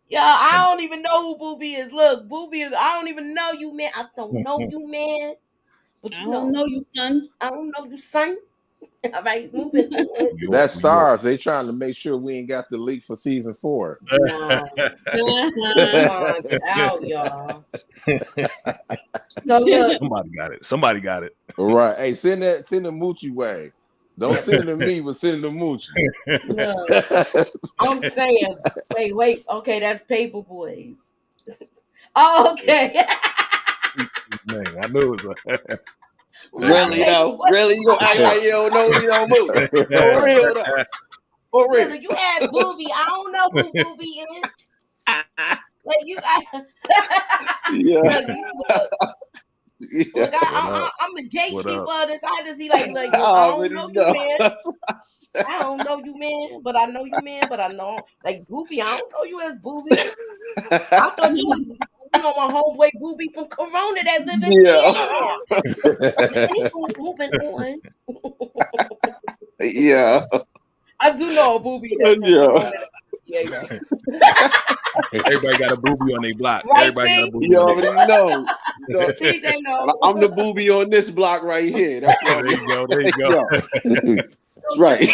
Yeah, I don't even know who Booby is. Look, Booby, I don't even know you, man. I don't know you, man. But I don't know you, son. I don't know you, son. All right, he's moving on. that stars. They trying to make sure we ain't got the leak for season 4. No. Come on, get out, y'all. So look, Somebody got it. All right. Hey, send the Moochie way. Don't send it to me, but send it to Moochie. look, I'm saying, wait. Okay, that's Paper Boys. Oh, okay. Man, I knew it was Really though? Really? You gonna act like you don't know you don't move? For real though. For real. Look, you had Booby. I don't know who Booby is. Like you got Yeah. Look, I'm the gatekeeper of this. I just be like, I I don't already know you, know. man. That's what I said. I don't know you, man, but I know you, man. But I know, like, Booby, I don't know you as Booby. I thought you was, my homeboy Booby from Corona that live in Yeah. Anywho, moving on. Yeah. I do know a Booby that's from Yeah. Corona. Yeah. Everybody got a booby on their block. Right, Everybody got a booby You on their already block. know. TJ know. I'm the booby on this block right here. That's what There you go. There you go. That's right.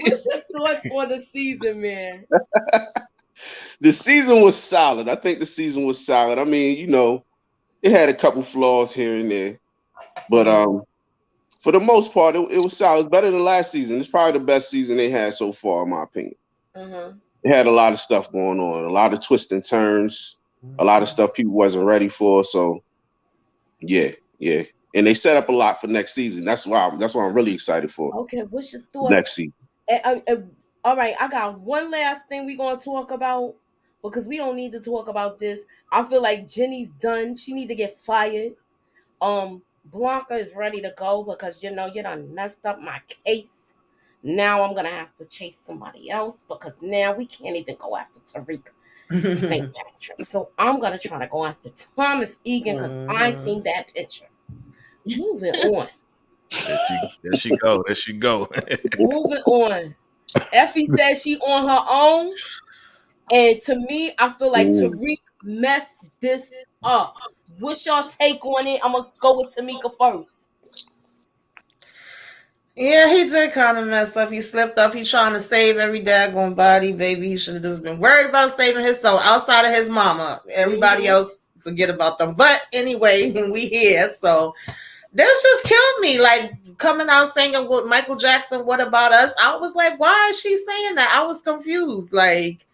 What's your thoughts on the season, man? The season was solid. I think the season was solid. I mean, it had a couple flaws here and there, but for the most part, it was solid. It's better than last season. It's probably the best season they had so far, in my opinion. It had a lot of stuff going on, a lot of twists and turns, a lot of stuff people wasn't ready for. So, yeah, and they set up a lot for next season. That's why I'm really excited for. Okay, what's your thoughts next season? All right, I got one last thing we're gonna talk about because we don't need to talk about this. I feel like Jenny's done. She need to get fired. Blanca is ready to go because you done messed up my case. Now I'm gonna have to chase somebody else because now we can't even go after Tariq St. Patrick. So I'm gonna try to go after Thomas Egan because I seen that picture. Moving on. There she go. There she go. Moving on. Effie says she on her own. And to me, I feel like Tariq messed this up. What's your take on it? I'm going to go with Tamika first. Yeah, he did kind of mess up. He slipped up. He's trying to save every daggone body, baby. He should have just been worried about saving his soul outside of his mama. Everybody else, forget about them. But anyway, we here. So this just killed me. Like coming out singing with Michael Jackson, What About Us? I was like, why is she saying that? I was confused. Like,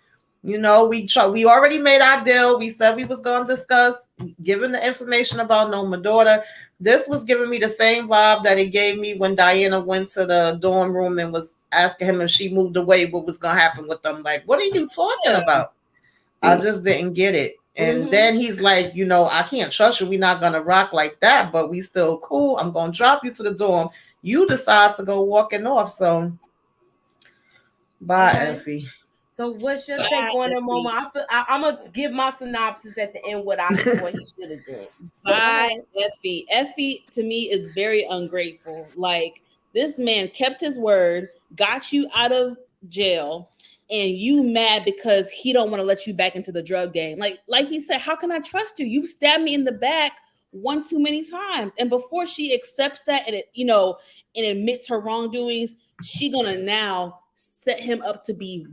we already made our deal. We said we was going to discuss giving the information about my daughter. This was giving me the same vibe that it gave me when Diana went to the dorm room and was asking him if she moved away, what was going to happen with them. Like, what are you talking about? I just didn't get it. And then he's like, I can't trust you. We're not going to rock like that, but we still cool. I'm going to drop you to the dorm. You decide to go walking off. So bye, Effie. So what's your take on the moment? I'm going to give my synopsis at the end what I thought he should have done. Bye, Effie. Effie, to me, is very ungrateful. Like, this man kept his word, got you out of jail, and you mad because he don't want to let you back into the drug game. Like he said, how can I trust you? You've stabbed me in the back one too many times. And before she accepts that and and admits her wrongdoings, she gonna now set him up to be,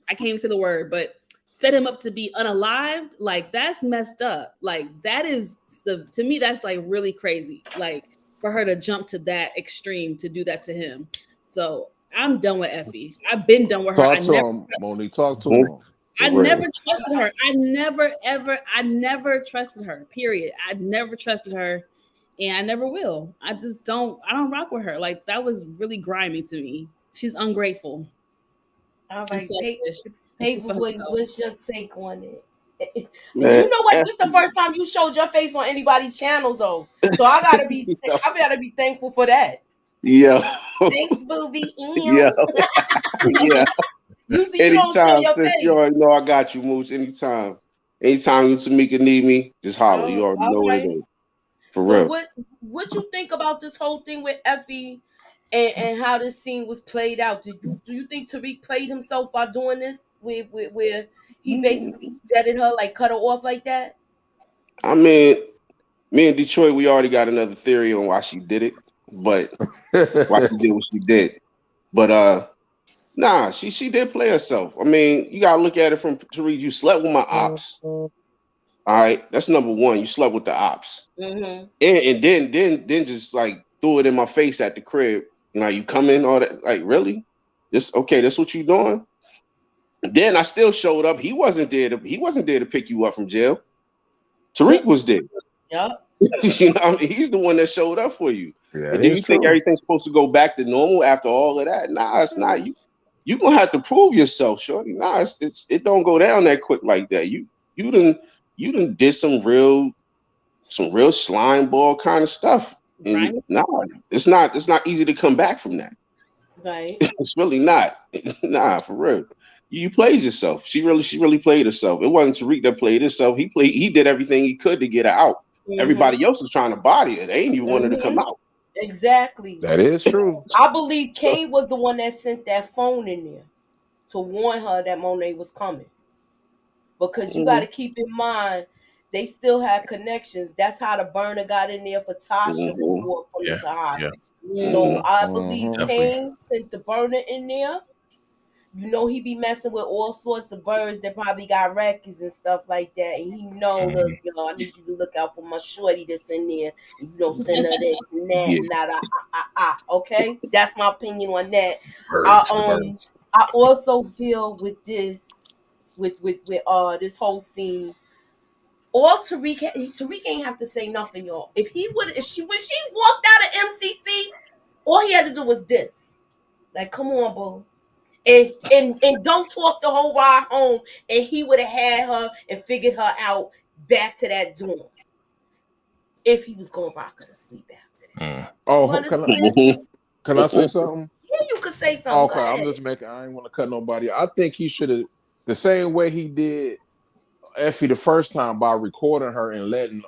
I can't even say the word, but set him up to be unalived. Like, that's messed up. Like, that is, to me, that's like really crazy. Like, for her to jump to that extreme to do that to him. So I'm done with Effie. I've been done with her. Talk to him, Monique. Talk to him. I never trusted her. I never trusted her. Period. I never trusted her, and I never will. I don't rock with her. Like, that was really grimy to me. She's ungrateful. All And right, selfish. Paperboy, what's your take on it? Man, You know what? This is the first time you showed your face on anybody's channels, though. So I gotta be thankful for that. yeah, Thanks, booby. yeah, yeah. Usually you don't show Anytime, your sis, you face. already know I got you, Moose. Anytime you and Tamika need me, just holler. You Oh, already all know what it right. is. For So real. what you think about this whole thing with Effie and how this scene was played out? Do you think Tariq played himself by doing this where he basically deaded her, like cut her off like that? I mean, me and Detroit, we already got another theory on why she did it, but why she did what she did. But nah, she did play herself. I mean, you gotta look at it from Tariq. You slept with my ops. All right, that's number one. You slept with the ops, Mm-hmm. and then just like threw it in my face at the crib. You know, you come in all that. Like, really? This okay? That's what you doing? Then I still showed up. He wasn't there to pick you up from jail. Tariq was there. Yep. You know, what I mean, he's the one that showed up for you. Yeah, And that then is you think true. everything's supposed to go back to normal after all of that? Nah, it's not. You gonna have to prove yourself, shorty. Nah, it don't go down that quick like that. You done did some real slime ball kind of stuff. And Grimy. nah, it's not easy to come back from that. Right. It's really not. Nah, for real. You played yourself. She really played herself. It wasn't Tariq that played himself. He did everything he could to get her out. Mm-hmm. Everybody else was trying to body her. They ain't even wanted to come out. Exactly. That is true. I believe Kay was the one that sent that phone in there to warn her that Monet was coming. Because you got to keep in mind, they still had connections. That's how the burner got in there for Tasha before coming to Hodges. So I believe Kane sent the burner in there. You know, he be messing with all sorts of birds that probably got records and stuff like that. And he know, look, you know, I need you to look out for my shorty that's in there. You don't send her this and that and that. Okay? That's my opinion on that. Birds. I also feel with this, with this whole scene, all Tariq ain't have to say nothing, y'all. When she walked out of MCC, all he had to do was this. Like, come on, boo. And don't talk the whole ride home, and he would have had her and figured her out back to that dorm if he was gonna rock her to sleep after that. Oh, can I say something? Yeah, you could say something. Okay, I'm just making. I ain't want to cut nobody. I think he should have the same way he did Effie the first time by recording her and letting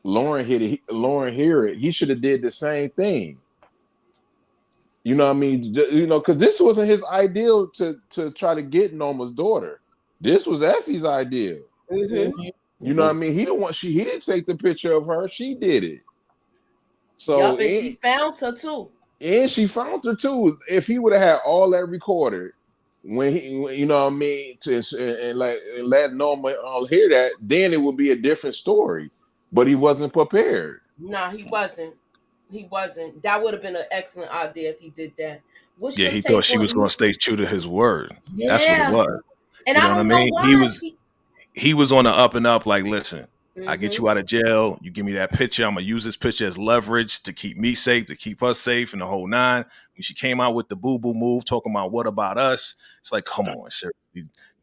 Lauren hear it. He should have did the same thing. You know what I mean? You know, because this wasn't his ideal to try to get Norma's daughter. This was Effie's idea. Mm-hmm. You know what I mean? He didn't take the picture of her. She did it. So and she found her too. And she found her too. If he would have had all that recorded, when he, you know what I mean, and let Norma hear that, then it would be a different story. But he wasn't prepared. Nah, he wasn't. He wasn't. That would have been an excellent idea if he did that. He thought she was going to stay true to his word. Yeah. That's what it was. And you know I don't what I mean? know why he was on the up and up. Like, listen, I get you out of jail. You give me that picture. I'm gonna use this picture as leverage to keep me safe, to keep us safe, and the whole nine. When she came out with the boo boo move, talking about what about us? It's like, come on, sir.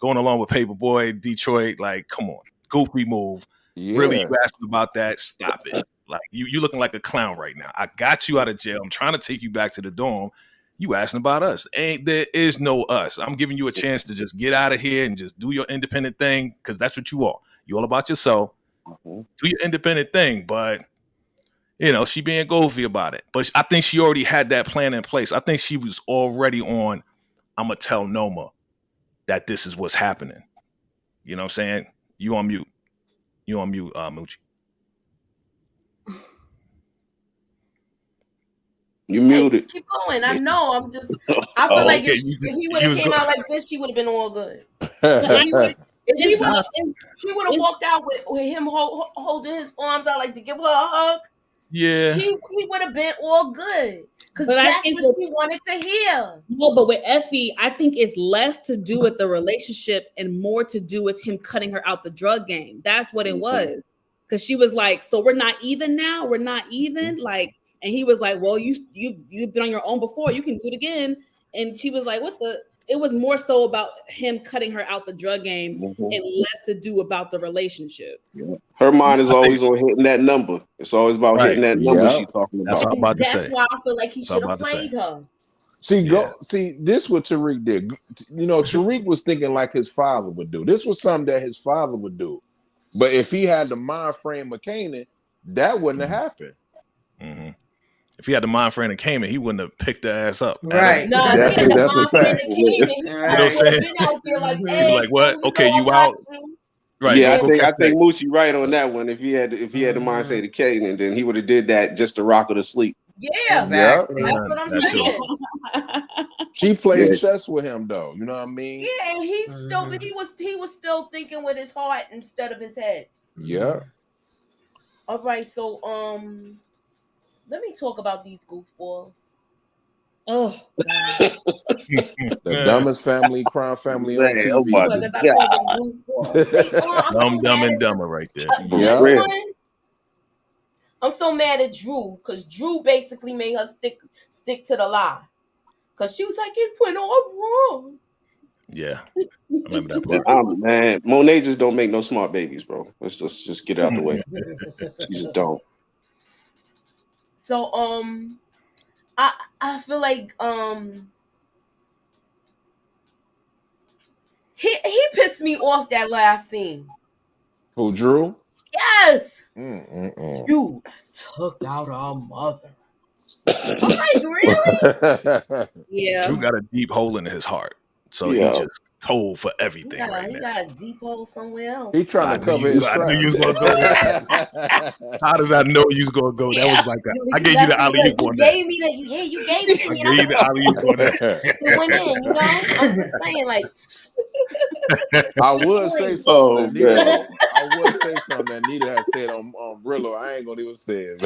Going along with Paperboy, Detroit, like, come on, goofy move. Yeah. Really, you asking about that? Stop it. Like, you looking like a clown right now. I got you out of jail. I'm trying to take you back to the dorm. You asking about us. There is no us. I'm giving you a chance to just get out of here and just do your independent thing, because that's what you are. You all about yourself. Do your independent thing, but you know, she being goofy about it. But I think she already had that plan in place. I think she was already on, I'm gonna tell Noma that this is what's happening. You know what I'm saying? You on mute, Moochie. You muted. Keep going. I know. I feel like if he would have came out like this, she would have been all good. She would have walked out with him holding his arms out like to give her a hug. Yeah. he would have been all good. Because But I that's think what she wanted to hear. no, but with Effie, I think it's less to do with the relationship and more to do with him cutting her out the drug game. That's what it was. Because she was like, "So we're not even now. We're not even." Like, and he was like, "Well, you've been on your own before. You can do it again." And she was like, "What the?" It was more so about him cutting her out the drug game and less to do about the relationship. Her mind is I think always on hitting that number. It's always about right. hitting that number Yeah. she's talking That's what about. I'm about to That's say. why I feel like he That's what I'm should have about to say. played her. Yeah. See, this what Tariq did. You know, Tariq was thinking like his father would do. This was something that his father would do. But if he had the mind frame of Kanan, that wouldn't have happened. Mm-hmm. If he had the mind frame that came in, he wouldn't have picked the ass up. Right. No, if That's he a, had the that's a mind frame fact. that came, and he You know what I'm would have saying? been out there like, He'd be "Hey, like, "What? you Okay, know you I got out? you." Right? Yeah, Go, go catch I think that." Moosey right on that one. If he had the mindset of Kanan, then he would have did that just to rock her to sleep. Yeah, Yeah. that's what I'm That too. saying. She played Yeah. chess with him though. You know what I mean? Yeah, and he was still thinking with his heart instead of his head. Yeah. All right, so let me talk about these goofballs. Oh God. The dumbest crime family on Man, oh TV. my Look, if I God. call them goofballs, I'm so Dumb, dumb, mad and at dumber right there. this Yeah. one. I'm so mad at Drew because Drew basically made her stick to the lie. Because she was like, it went all wrong. Yeah, I remember that Man, part. man, Monet just don't make no smart babies, bro. Let's just get it out the way. She just don't. So I feel like he pissed me off that last scene. Who, Drew? Yes. Mm-mm-mm. You took out our mother. I'm like, really? Yeah. Drew got a deep hole in his heart, so he Yeah. just cold for He everything got, right he now. got a deep hole somewhere else. He trying I to knew cover you. his I knew you tracks. was gonna go there. How did I know you was gonna go? That was like No, I because gave you the see, alley look, oop you on that. gave me that. You gave it to I me. gave you the alley oop on that. It went in, you know. I'm just saying, like, I would say something Oh that Nita. man. I would say something that Nita had said on Brillo. I ain't gonna even say it.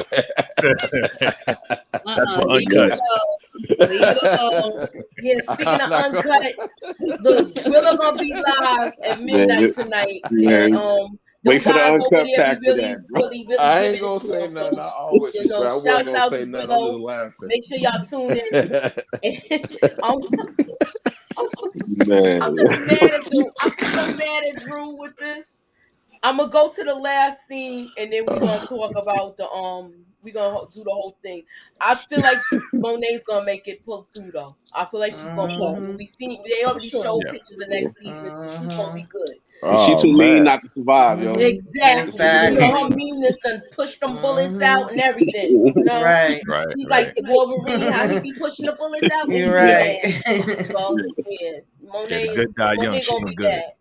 That's for Leave it uncut. alone. Leave it alone. yeah. Speaking I'm of not gonna- uncut, look, Driller gonna be live at midnight tonight, and Man, them wait for the guys over uncut there be pack for really, that, bro. really, really I ain't giving it gonna to say them. nothing. So I always you respect. know, I wasn't shouts gonna out say to nothing. I'm just Willow. laughing. Make sure y'all tune in. I'm, Man. I'm just mad at Drew. I'm so mad at Drew with this. I'm gonna go to the last scene and then we're gonna talk about the we're gonna do the whole thing. I feel like Monet's gonna make it pull through though. I feel like she's gonna pull through. We seen they already Sure. showed Yeah. pictures of next season, so she's gonna be good. She Oh too mean man. not to survive, yo. Exactly. You know, her Exactly. meanness done pushed them bullets out and everything. You know, Right. Right. he's Right. like the Wolverine, how he be pushing the bullets out. You're Yeah. right. So yeah, Yeah. The good die young. Monet She gonna was be good. bad.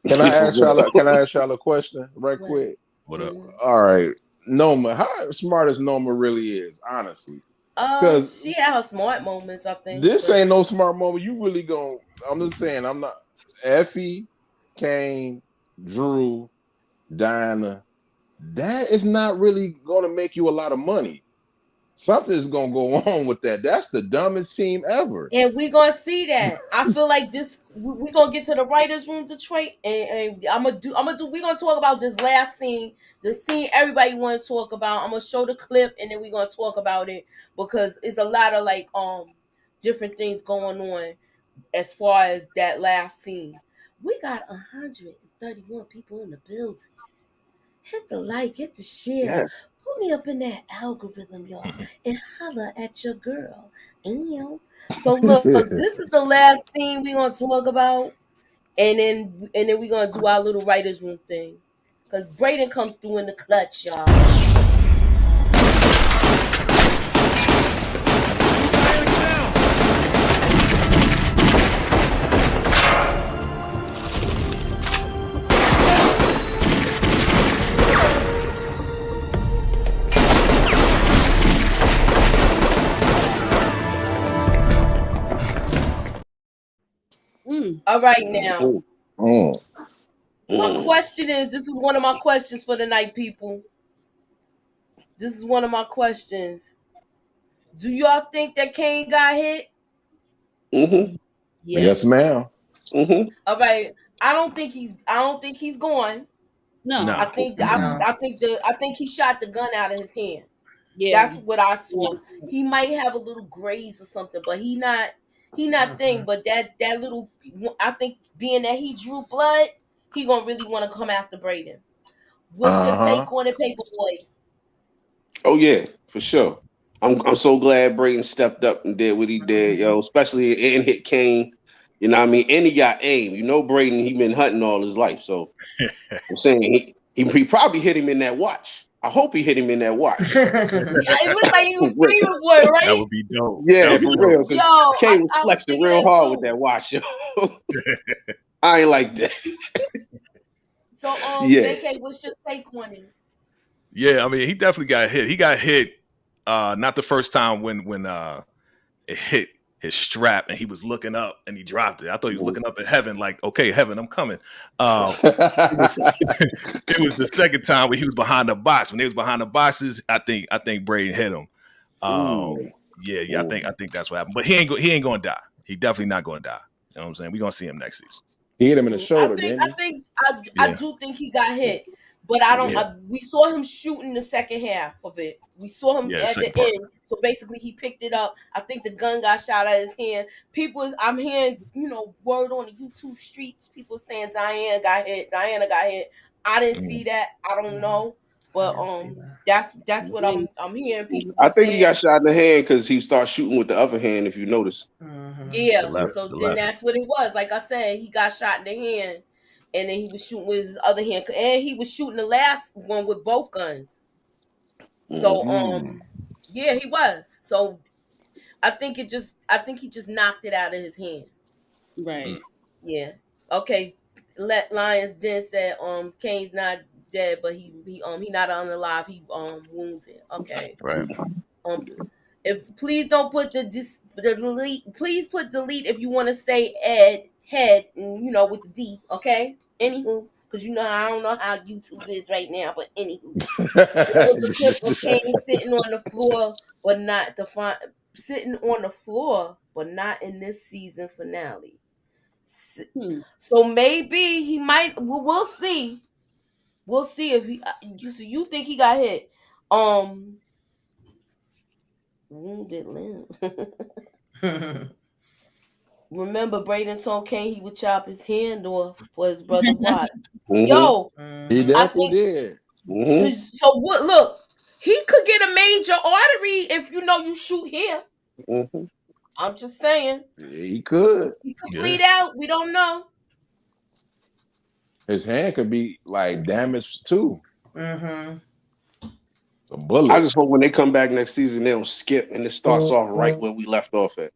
Can I ask y'all? Can I ask y'all a question right quick? What up? All right, Noma. How smart as Noma really is, honestly? Because She had her smart moments, I think. this but- ain't no smart moment. You really going I'm just saying. I'm not. Effie, Kane, Drew, Diana. That is not really going to make you a lot of money. Something's going to go on with that. That's the dumbest team ever. And we're gonna see that. I feel like this. We're gonna get to the writers' room, Detroit, and I'm gonna do. We're gonna talk about this last scene, the scene everybody want to talk about. I'm gonna show the clip, and then we're gonna talk about it because it's a lot of like different things going on as far as that last scene. We got 131 people in the building. Hit the like, hit the share. Yeah. Put me up in that algorithm, y'all, and holla at your girl. So look, this is the last thing we're gonna talk about, and then we're gonna do our little writers' room thing. Cause Braden comes through in the clutch, y'all. All right now. My question is, this is one of my questions for the night, people. This is one of my questions. Do y'all think that Kane got hit? Mm-hmm. Yes, Yes. ma'am. Mm-hmm. All right. I don't think he's going. No. I Nah. think No. I think he shot the gun out of his hand. Yeah. That's what I saw. He might have a little graze or something, but he not thing. But that little, I think being that he drew blood, he gonna really want to come after Braden. What's your Uh-huh. take on it, Paper Boys? Oh yeah, for sure. I'm so glad Brayton stepped up and did what he did, yo. Especially and hit Kane. You know what I mean? And he got aim. You know, Brayton, he been hunting all his life. So I'm saying he probably hit him in that watch. I hope he hit him in that watch. It looked like he was For real. screaming for it, That right? would be dope. That Yeah, would be for dope. real. Yo, Because Kane was I was flexing thinking real that hard with too. that watch, yo. I ain't like that. So, Yeah. Vacay, what's your take on it? Yeah, I mean, he definitely got hit. He got hit not the first time when it hit his strap and he was looking up and he dropped it. I thought he was looking up at heaven like, okay, heaven, I'm coming. It was it was the second time when he was behind the box. When they was behind the boxes, I think Braden hit him. Ooh. Yeah, I think that's what happened. But he ain't gonna die. He definitely not gonna die. You know what I'm saying? We're gonna see him next season. He hit him in the shoulder, didn't he? I Yeah. do think he got hit, but I don't. Yeah. We saw him shooting the second half of it. We saw him Yeah, at the second part. end. So basically, he picked it up. I think the gun got shot out of his hand. I'm hearing word on the YouTube streets. People saying Diana got hit. I didn't see that. I don't know, but that's what I'm hearing people I think he saying. got shot in the hand because he started shooting with the other hand, if you notice. Yeah, The left. so The then left. that's what it was. Like I said, he got shot in the hand, and then he was shooting with his other hand, and he was shooting the last one with both guns. So, yeah, he was. So I think he just knocked it out of his hand. Right. Yeah. Okay. Let Lions Den said Kane's not dead, but he not unalive. He wounded. Okay. Right. Um, if please don't put the delete. Please put delete if you want to say Ed head, with the D. Okay. Anywho, because I don't know how YouTube is right now, but anywho, that was the clip of Kane sitting on the floor, but not sitting on the floor, but not in this season finale. So maybe he might. We'll see. We'll see if he. So you think he got hit? Wounded limb. Remember, Braden told Kane he would chop his hand off for his brother Watt. Yo, He I definitely think. did. So what? Look, he could get a major artery if you shoot here. I'm just saying. Yeah, he could. He could bleed out. We don't know. His hand could be like damaged too. Mm-hmm. It's a bullet. I just hope when they come back next season, they don't skip and it starts off right where we left off at.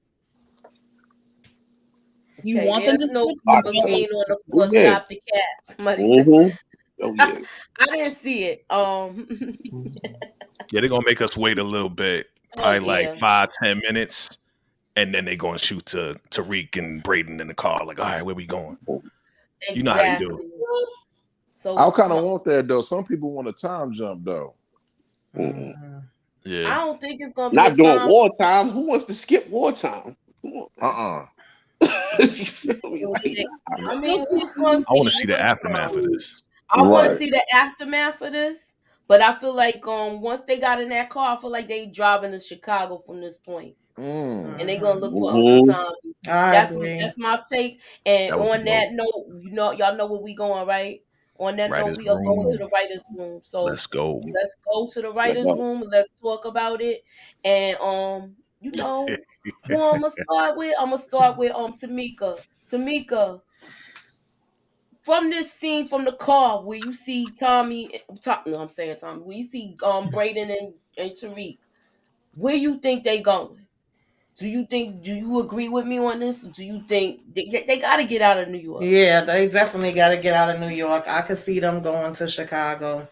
You Okay, want them to there's no skip clip it, of Kane on the floor. Yeah. Stop the cat. Somebody said. Oh yeah. I didn't see it. Yeah, they're gonna make us wait a little bit, probably like 5-10 minutes, and then they're gonna shoot to Tariq and Braden in the car. Like, all right, where we going? Exactly. You know how you do it. So I kind of want that though. Some people want a time jump though. Yeah. I don't think it's gonna be Not a during time. wartime. Who wants to skip wartime? Come on. You feel me? I mean, who's gonna I want to see see the aftermath of this. I want to see the aftermath of this, but I feel like once they got in that car, I feel like they driving to Chicago from this point, and they gonna look for Uncle Tom. That's my take. And That would on be that dope. note, y'all know where we going, right? On that note, Writers' we are going to room. the writers' room. So Let's go. let's go to the writers' room. Let's talk about it. And who I'm gonna start with? I'm gonna start with Tamika. Tamika, from this scene from the car where you see Tommy, where you see Braden and Tariq, where you think they going? Do you agree with me on this? Do you think they got to get out of New York? Yeah, they definitely got to get out of New York. I could see them going to Chicago.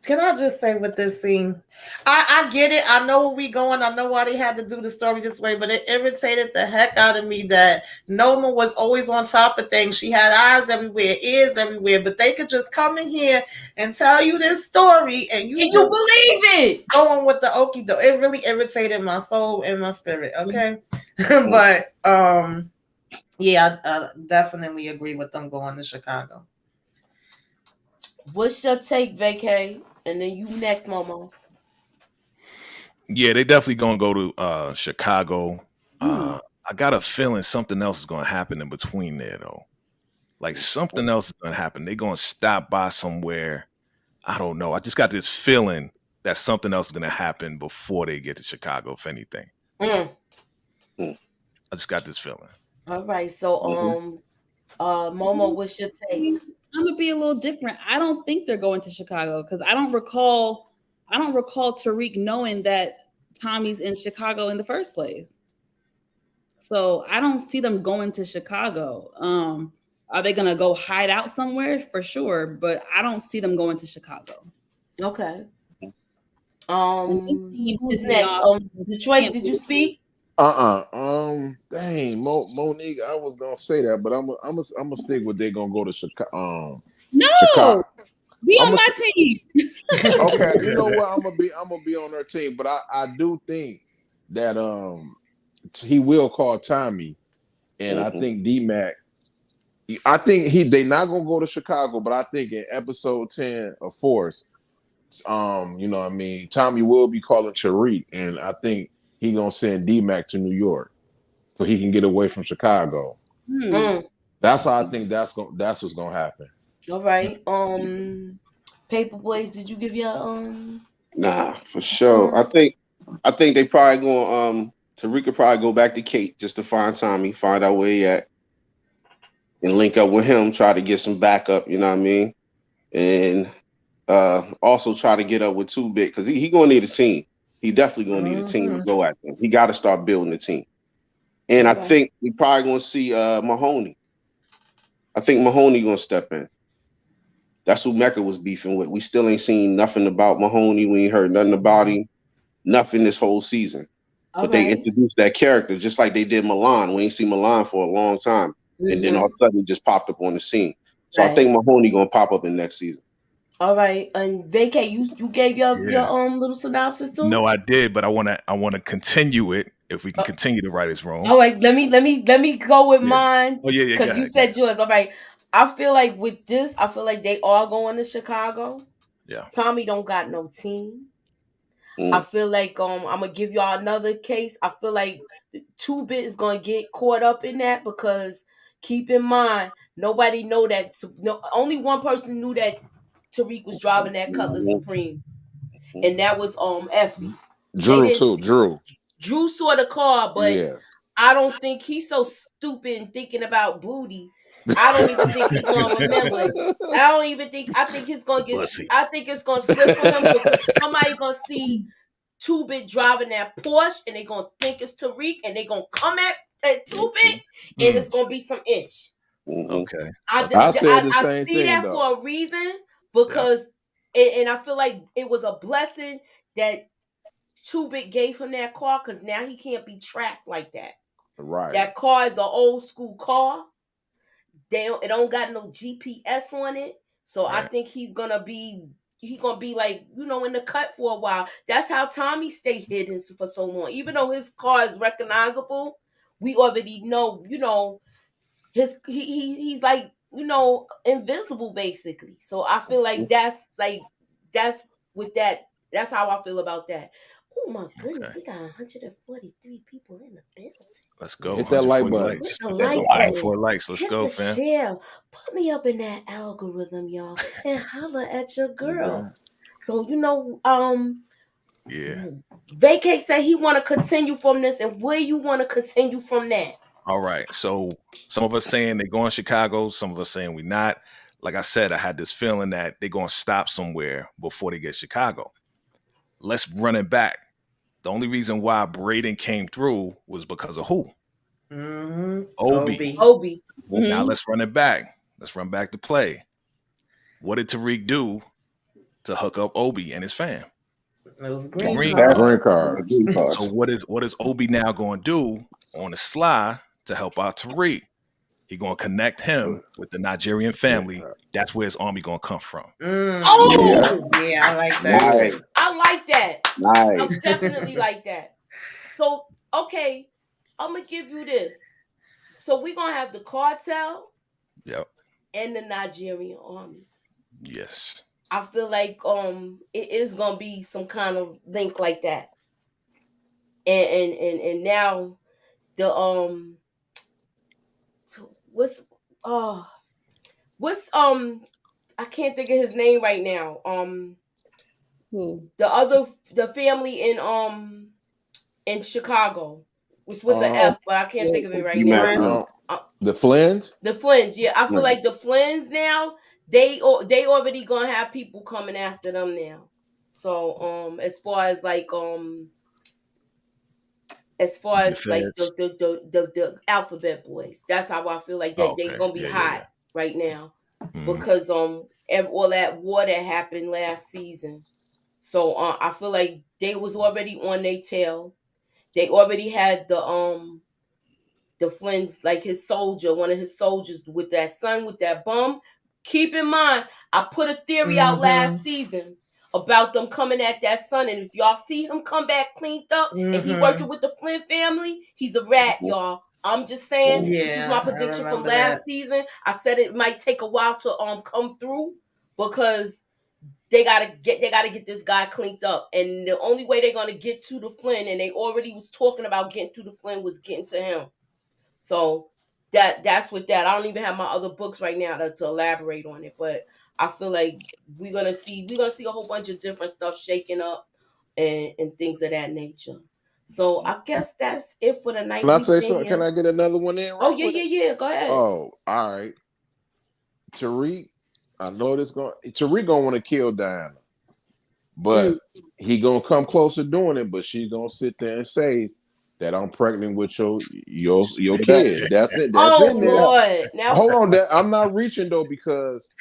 Can I just say with this scene, I get it. I know where we going. I know why they had to do the story this way, but it irritated the heck out of me that Noma was always on top of things. She had eyes everywhere, ears everywhere, but they could just come in here and tell you this story and you believe it. Going with the okie doke. It really irritated my soul and my spirit. Okay, but yeah, I definitely agree with them going to Chicago. What's your take, Vacay? And then you next, Momo. Yeah, they definitely gonna go to Chicago. I got a feeling something else is gonna happen in between there though. Like something else is gonna happen. They're gonna stop by somewhere. I don't know. I just got this feeling that something else is gonna happen before they get to Chicago, if anything. I just got this feeling. All right. So Momo, what's your take? I'm gonna be a little different. I don't think they're going to Chicago because I don't recall Tariq knowing that Tommy's in Chicago in the first place. So I don't see them going to Chicago. Are they gonna go hide out somewhere? For sure, but I don't see them going to Chicago. Okay. Who's next? Detroit, did you speak? Dang, Monique, I was gonna say that, but I'm gonna stick with they're gonna go to Chicago. No, Chicago. Be on my team. Okay, you know what? I'm gonna be on their team, but I do think that he will call Tommy, and I think D-Mac. I think they not gonna go to Chicago, but I think in episode 10 of Force, you know what I mean, Tommy will be calling Tariq, and I think he gonna send D-Mac to New York so he can get away from Chicago. That's how I think that's what's gonna happen. All right. Paper Boys, did you give your Nah, for sure. I think they probably going Tariq could probably go back to Kate just to find Tommy, find out where he at, and link up with him, try to get some backup, you know what I mean? And also try to get up with 2-Bit because he gonna need a team. He definitely gonna need a team to go at them. He gotta start building a team. And I think we probably gonna see Mahoney. I think Mahoney gonna step in. That's who Mecca was beefing with. We still ain't seen nothing about Mahoney. We ain't heard nothing about him. Nothing this whole season. But they introduced that character just like they did Milan. We ain't seen Milan for a long time. And then all of a sudden he just popped up on the scene. So I think Mahoney gonna pop up in next season. All right. And Vacay, you gave your little synopsis too? No, I did, but I wanna continue it if we can continue to write this wrong. All right, let me go with mine. Oh yeah, because you said yours. All right. I feel like with this, I feel like they are going to Chicago. Yeah. Tommy don't got no team. I feel like I'm gonna give y'all another case. I feel like 2-Bit is gonna get caught up in that because keep in mind nobody know that. Only one person knew that Tariq was driving that Cutlass Supreme, and that was Effie. Drew saw the car, but I don't think he's so stupid and thinking about booty. I don't even think he's gonna remember it. I think it's gonna get. I think it's gonna slip for him because somebody gonna see 2-Bit driving that Porsche and they gonna think it's Tariq and they gonna come at 2-Bit and it's gonna be some ish. Okay. I said the same see thing, that though. for a reason because and I feel like it was a blessing that 2-Bit gave him that car because now he can't be tracked like that. Right. That car is an old school car. It don't got no GPS on it. So I think he's gonna be like, in the cut for a while. That's how Tommy stayed hidden for so long. Even though his car is recognizable, we already know, he's like, invisible basically. So I feel like that's with that. That's how I feel about that. Oh my goodness, we got 143 people in the building. Let's go. Hit that like button. Hit the like button. 4 likes. Let's go, fam. Share. Put me up in that algorithm, y'all, and holler at your girl. So Vacay said he want to continue from this, and where you want to continue from that? All right. So some of us saying they're going to Chicago. Some of us saying we not. Like I said, I had this feeling that they're going to stop somewhere before they get Chicago. Let's run it back. The only reason why Braden came through was because of who? Obi. Now let's run it back. Let's run back to play. What did Tariq do to hook up Obi and his fam. Those green Green cards. Green card. Green cards. So what is Obi now going to do on the sly to help out Tariq? He going to connect him with the Nigerian family. That's where his army going to come from. Oh, Yeah, I like that. Nice. I like that. I Nice. definitely like that. So, okay, I'm gonna give you this. So we're gonna have the cartel Yep. and the Nigerian army. Yes. I feel like it is gonna be some kind of link like that. And now the what's I can't think of his name right now. The family in Chicago was with an F, but I can't think of it right now. The Flynns? The Flynns, yeah. I feel like the Flynns now, they already gonna have people coming after them now. So as far as like the alphabet boys, that's how I feel like they gonna be hot right now. Because all that war that happened last season. So I feel like they was already on their tail. They already had the Flynn's, like one of his soldiers with that son with that bum. Keep in mind, I put a theory out last season about them coming at that son, and if y'all see him come back cleaned up and he working with the Flynn family, he's a rat, y'all. I'm just saying, this is my prediction from last season. I said it might take a while to come through because they gotta get this guy cleaned up, and the only way they're gonna get to the Flynn, and they already was talking about getting to the Flynn, was getting to him. So that's with that. I don't even have my other books right now to elaborate on it, but I feel like we're gonna see a whole bunch of different stuff shaking up and things of that nature. So I guess that's it for the night. Can I say something? Can I get another one in? Oh yeah. Go ahead. Oh, all right. Tariq, I know Tariq gonna want to kill Diana, but he gonna come closer doing it. But she's gonna sit there and say that I'm pregnant with your kid. That's it. That's in there. Lord. Now hold on. I'm not reaching though because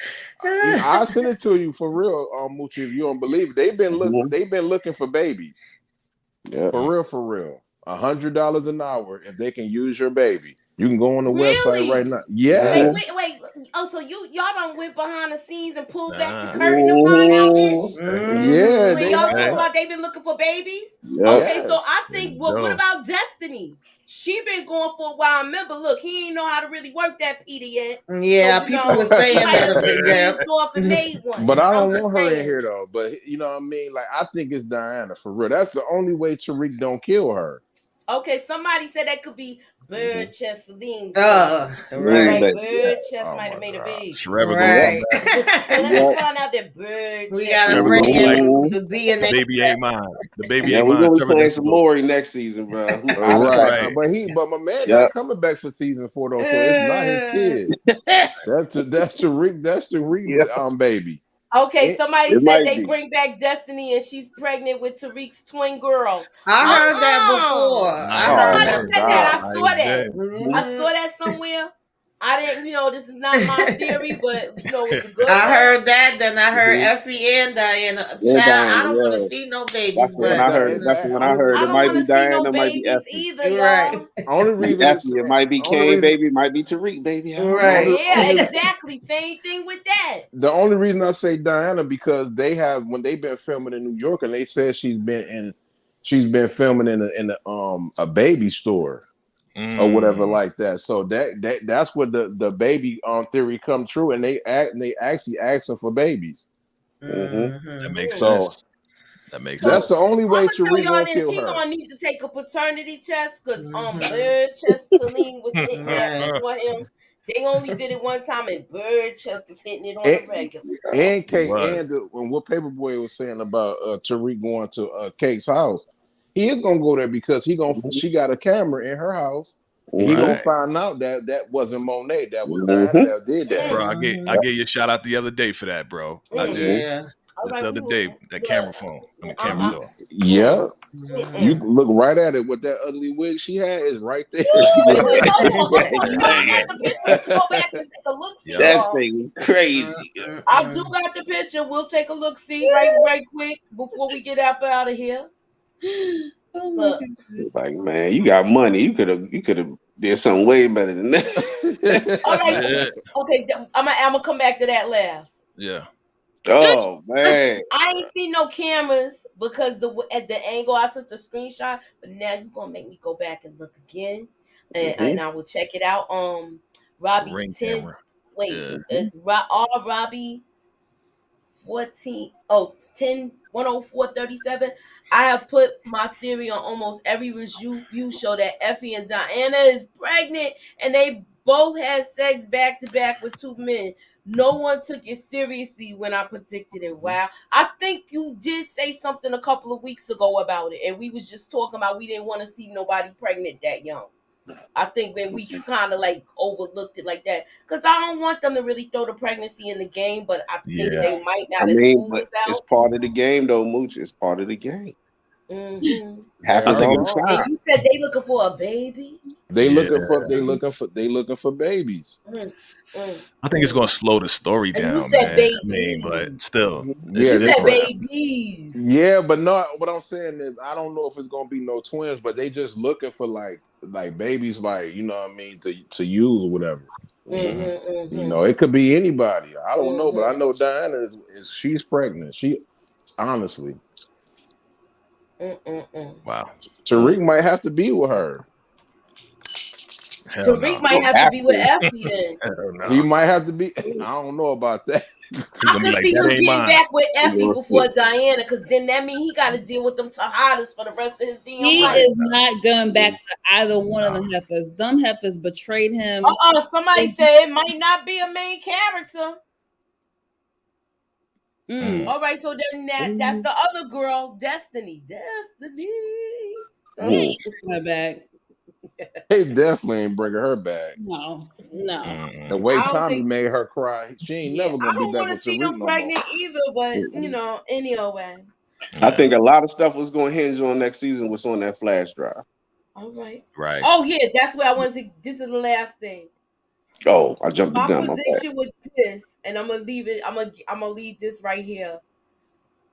I send it to you for real, Moochie. If you don't believe it, they've been looking for babies. Yeah. For real. $100 an hour if they can use your baby. You can go on the website right now. Yes. Wait. Oh, so y'all done went behind the scenes and pulled back the curtain to find out this? Yeah. When y'all talking about they been looking for babies? Yep. Okay, so I think what about Destiny? She been going for a while. Remember, look, he ain't know how to really work that Peter yet. Yeah, so, people were saying that. Off and made one. But I don't want her in here though. But you know what I mean? Like I think it's Diana for real. That's the only way Tariq don't kill her. Okay, somebody said that could be Bird Chest Celine. Right. Bird Chest might have made a baby. Right. Let's find out that Bird We Chest. gotta bring in the DNA. The baby ain't mine. The baby ain't we're mine. gonna be playing some Maury next season, bro. Right. But my man not coming back for season 4 though, so it's not his kid. That's Tariq baby. Okay, somebody said they bring back Destiny and she's pregnant with Tariq's twin girls. I heard that before. I saw that. I saw that somewhere. I didn't, this is not my theory, but it's a good one. I heard that, then I heard Effie and Diana. Child, I don't want to see no babies. That's when I heard. I It don't might want be to see no Diana, it might be babies Effie. either, y'all. Only reason it might be Kane, baby. It might be Tariq, baby. Right. Yeah, exactly. Same thing with that. The only reason I say Diana because when they've been filming in New York and they said she's been filming in a baby store. Or whatever like that. So that's where the baby theory come true, and they actually asking for babies. That makes sense. That makes sense. That's the only way to y'all this. He gonna need to take a paternity test because Bird Chest Celine was hitting that for him. They only did it one time, and Bird Chest was hitting it on the regular. And Kate and what Paperboy was saying about Tariq going to Kate's house. He is gonna go there because she got a camera in her house. And he gonna find out that wasn't Monet, that was Diana that did that. Bro, I gave you a shout out the other day for that, bro. I did. Just the other day, that camera phone. I mean, camera door. Yeah. You look right at it. What that ugly wig she had is right there. Wait, hold on. You know I got the picture. Go back and take a look. See, Yep. That y'all. thing was crazy. I do got the picture. We'll take a look. See, right quick before we get up out of here. Oh my But goodness. It's like, man, you got money. You could have did something way better than that. all right, Yeah. okay. I'm gonna come back to that last. Yeah. Oh man. I ain't see no cameras because at the angle I took the screenshot. But now you're gonna make me go back and look again, and I will check it out. Robbie Ring 10. camera. Wait, Yeah. it's all Robbie 14. 10 10437. I have put my theory on almost every review show that Effie and Diana is pregnant, and they both had sex back to back with two men. No one took it seriously when I predicted it. Wow. I think you did say something a couple of weeks ago about it, and we was just talking about we didn't want to see nobody pregnant that young. I think when we kind of like overlooked it like that, because I don't want them to really throw the pregnancy in the game, but I think Yeah. they might I not as mean, school but is it's out. part of the game, though, Mooch. It's part of the game. Mm-hmm. I Happens think all it's the And time. you said they looking for a baby. They yeah. looking for babies. Mm, mm, I think it's mm. gonna slow the story And you down, said man. I mean, but babies. still, Yeah, You it's said gonna they happen. babies. yeah, but no. What I'm saying is, I don't know if it's gonna be no twins, but they just looking for like babies, like you know what I mean, to use or whatever. Mm-hmm. Mm-hmm, You mm-hmm, know, it could be anybody. I don't know, but I mm-hmm, know Diana is she's pregnant. She honestly, mm-mm. Wow. Tariq might have to be with her. Hell Tariq no. might You have to have be with to. Effie then. Hell He no. might have to be. I don't know about that. He's I gonna be could like, see that him ain't getting mine. back with Effie Well, before Diana, because then that means he got to deal with them Tahadas for the rest of his damn He life. is not going back to either one of Nah. the heifers. Them heifers betrayed him. Somebody said it might not be a main character. Mm. All right, so then that's the other girl, Destiny. So, He ain't her back. They definitely ain't bringing her back. No. The Mm-mm. way I don't Tommy think. made her cry, she ain't Yeah, never I gonna be don't back want with to see Tariq them no more. pregnant either. But anyway. I Yeah. think a lot of stuff was going to hinge on next season was on that flash drive. All right. Right. Oh yeah, that's where I wanted to. This is the last thing. Oh, I jumped the My gun. My bad. prediction with this, and I'm gonna leave it. I'm gonna leave this right here.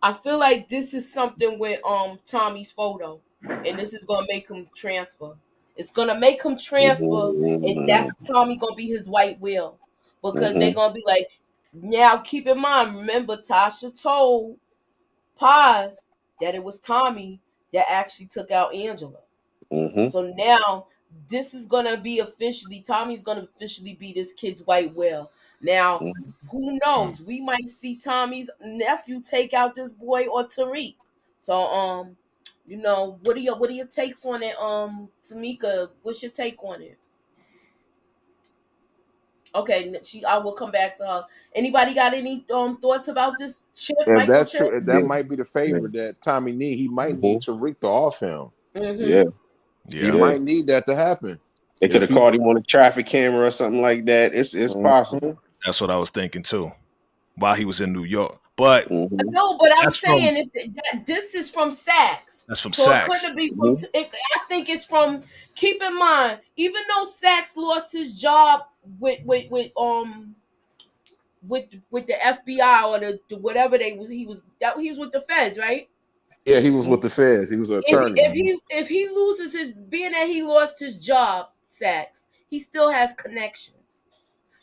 I feel like this is something with Tommy's photo, and this is gonna make him transfer. It's gonna make him transfer, and that's Tommy gonna be his white whale, because they're gonna be like, now keep in mind, remember Tasha told Paz that it was Tommy that actually took out Angela. So now this is gonna be officially Tommy's gonna officially be this kid's white whale. Now, who knows? We might see Tommy's nephew take out this boy or Tariq. So what are your takes on it? Tamika, what's your take on it? Okay, I will come back to her. Anybody got any thoughts about this chip, If that's microchip? true, if that Yeah. might be the favor that Tommy need, he might need Tariq to off him. Yeah. He Yeah. might need that to happen. They could If have he, caught him on a traffic camera or something like that. It's possible. That's what I was thinking too. While he was in New York. But No, but I'm that's from saying this is from Saks, that's from so it Saks. couldn't be from. I think it's from. Keep in mind, even though Saks lost his job with the FBI or the whatever he was with the feds, right? yeah, he was with the feds. He was an attorney. If he loses his being that he lost his job, Saks, he still has connections.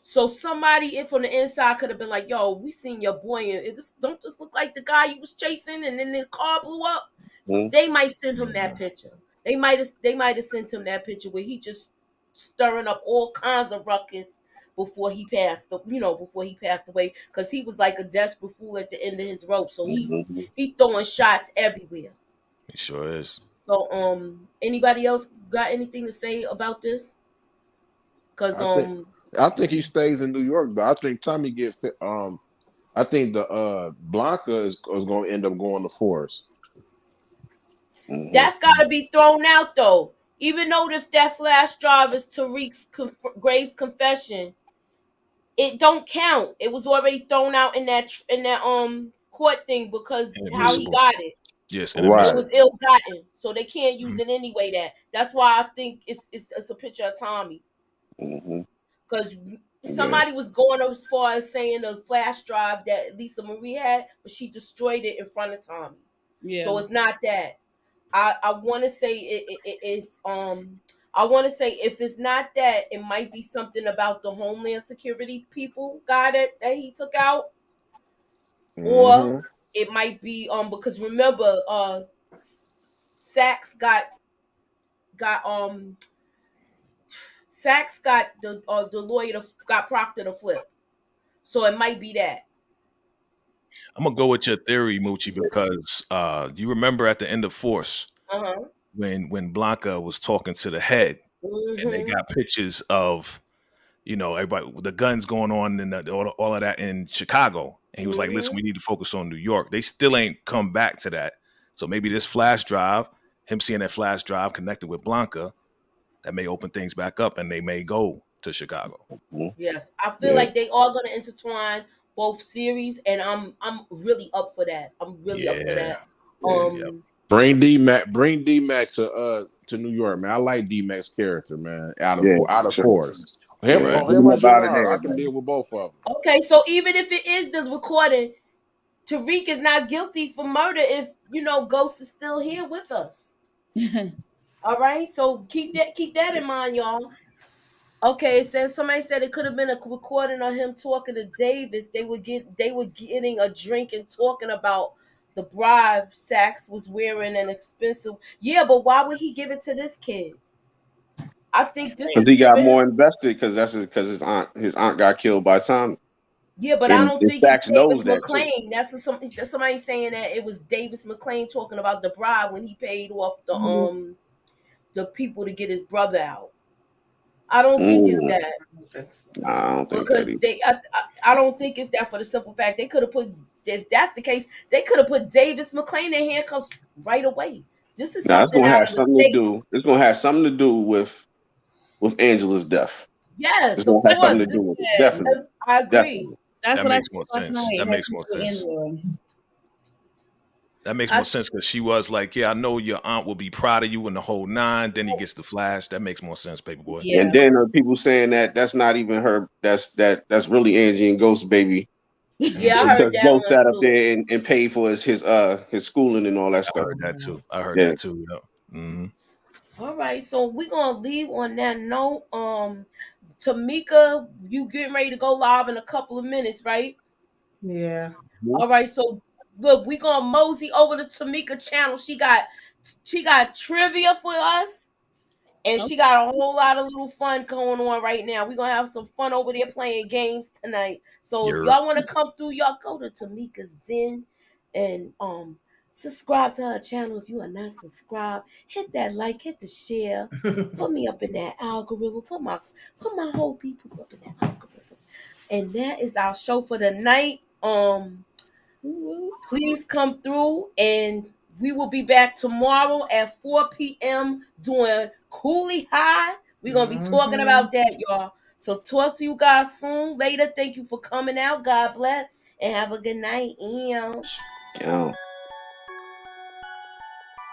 So somebody from the inside could have been like, "Yo, we seen your boy. And don't this look like the guy you was chasing?" And then the car blew up. They might send him that picture. They might have sent him that picture where he just stirring up all kinds of ruckus before he passed. Before he passed away, because he was like a desperate fool at the end of his rope. So he throwing shots everywhere. He sure is. So anybody else got anything to say about this? Because I think he stays in New York though. I think Tommy get fit. I think the Blanca is going to end up going to Force. That's got to be thrown out though. Even though if that flash drive is Tariq's Gray's confession, it don't count. It was already thrown out in that court thing because how he Inadmissible. got it. Yes, and it makes Right. It was ill gotten, so they can't use it anyway. That's why I think it's a picture of Tommy, Mm-hmm. because Yeah. somebody was going as far as saying the flash drive that Lisa Marie had, but she destroyed it in front of Tommy. Yeah. So it's not that. I want to say it's I want to say if it's not that, it might be something about the Homeland Security people guy that he took out, or Mm-hmm. it might be because remember Sachs got Sachs got the lawyer got Proctor to flip, so it might be that. I'm gonna go with your theory, Moochie, because you remember at the end of Force Uh-huh. when Blanca was talking to the head, and they Mm-hmm. got pictures of everybody the guns going on and all of that in Chicago, and he was like, "Listen, Mm-hmm. we need to focus on New York." They still ain't come back to that, so maybe this flash drive, him seeing that flash drive connected with Blanca, that may open things back up, and they may go to Chicago. Mm-hmm. Yes, I feel Yeah. like they are gonna intertwine both series, and I'm really up for that. I'm really up for Yeah, that. Yeah. yep. Bring D Mac to New York, man. I like D Mac's character, man. Yeah. Out of Sure. Force. Him Yeah. Right. or Bring him him or up out of Gerard. there, I can man. deal with both of them. Okay, so even if it is the recording, Tariq is not guilty for murder if Ghost is still here with us. All right, so keep that in mind, y'all. Okay, it says somebody said it could have been a recording of him talking to Davis. They were getting a drink and talking about the bribe Sachs was wearing an expensive. Yeah, but why would he give it to this kid? I think this Because is he got giving him. more invested because because his aunt got killed by Tom. Yeah, but I And, don't and think it's Sax Davis knows that too. McClain. That's somebody saying that it was Davis McClain talking about the bribe when he paid off the people to get his brother out. I don't think it's Mm. that. Nah, I don't think that Because either. I don't think it's that for the simple fact they could have put, if that's the case, they could have put Davis McClain in handcuffs right away. This is Now it's something gonna out have of the something to state. do. It's gonna have something to do with Angela's death. It's Yes, gonna of have something course. to do This, with it. Definitely, I agree. definitely. That's That what I makes said more last sense. night. That It has makes to more do with sense. Angela. That makes more I sense because she was like, "Yeah, I know your aunt will be proud of you in the whole nine." Then he gets the flash. That makes more sense, Paperboy. Yeah. And then people saying that that's not even her. That's really Angie and Ghost baby Yeah, I Hmm. heard because that Ghost one sat up too. there and paid for his schooling and all that I stuff. heard that too. I heard Yeah. that too. Yep. Hmm. All right, so we're gonna leave on that note. Tamika, you getting ready to go live in a couple of minutes, right? Yeah. All right, so look, we gonna mosey over to Tamika channel. She got trivia for us, and Okay. she got a whole lot of little fun going on right now. We're gonna have some fun over there playing games tonight. So if You're y'all want to come through, y'all go to Tamika's Den and subscribe to her channel if you are not subscribed. Hit that like, hit the share, put me up in that algorithm, put my whole peoples up in that algorithm. And that is our show for the night. Please come through, and we will be back tomorrow at 4 p.m. doing Cooley High. We're going to be talking about that, y'all. So talk to you guys soon. Later. Thank you for coming out. God bless, and have a good night. Yeah.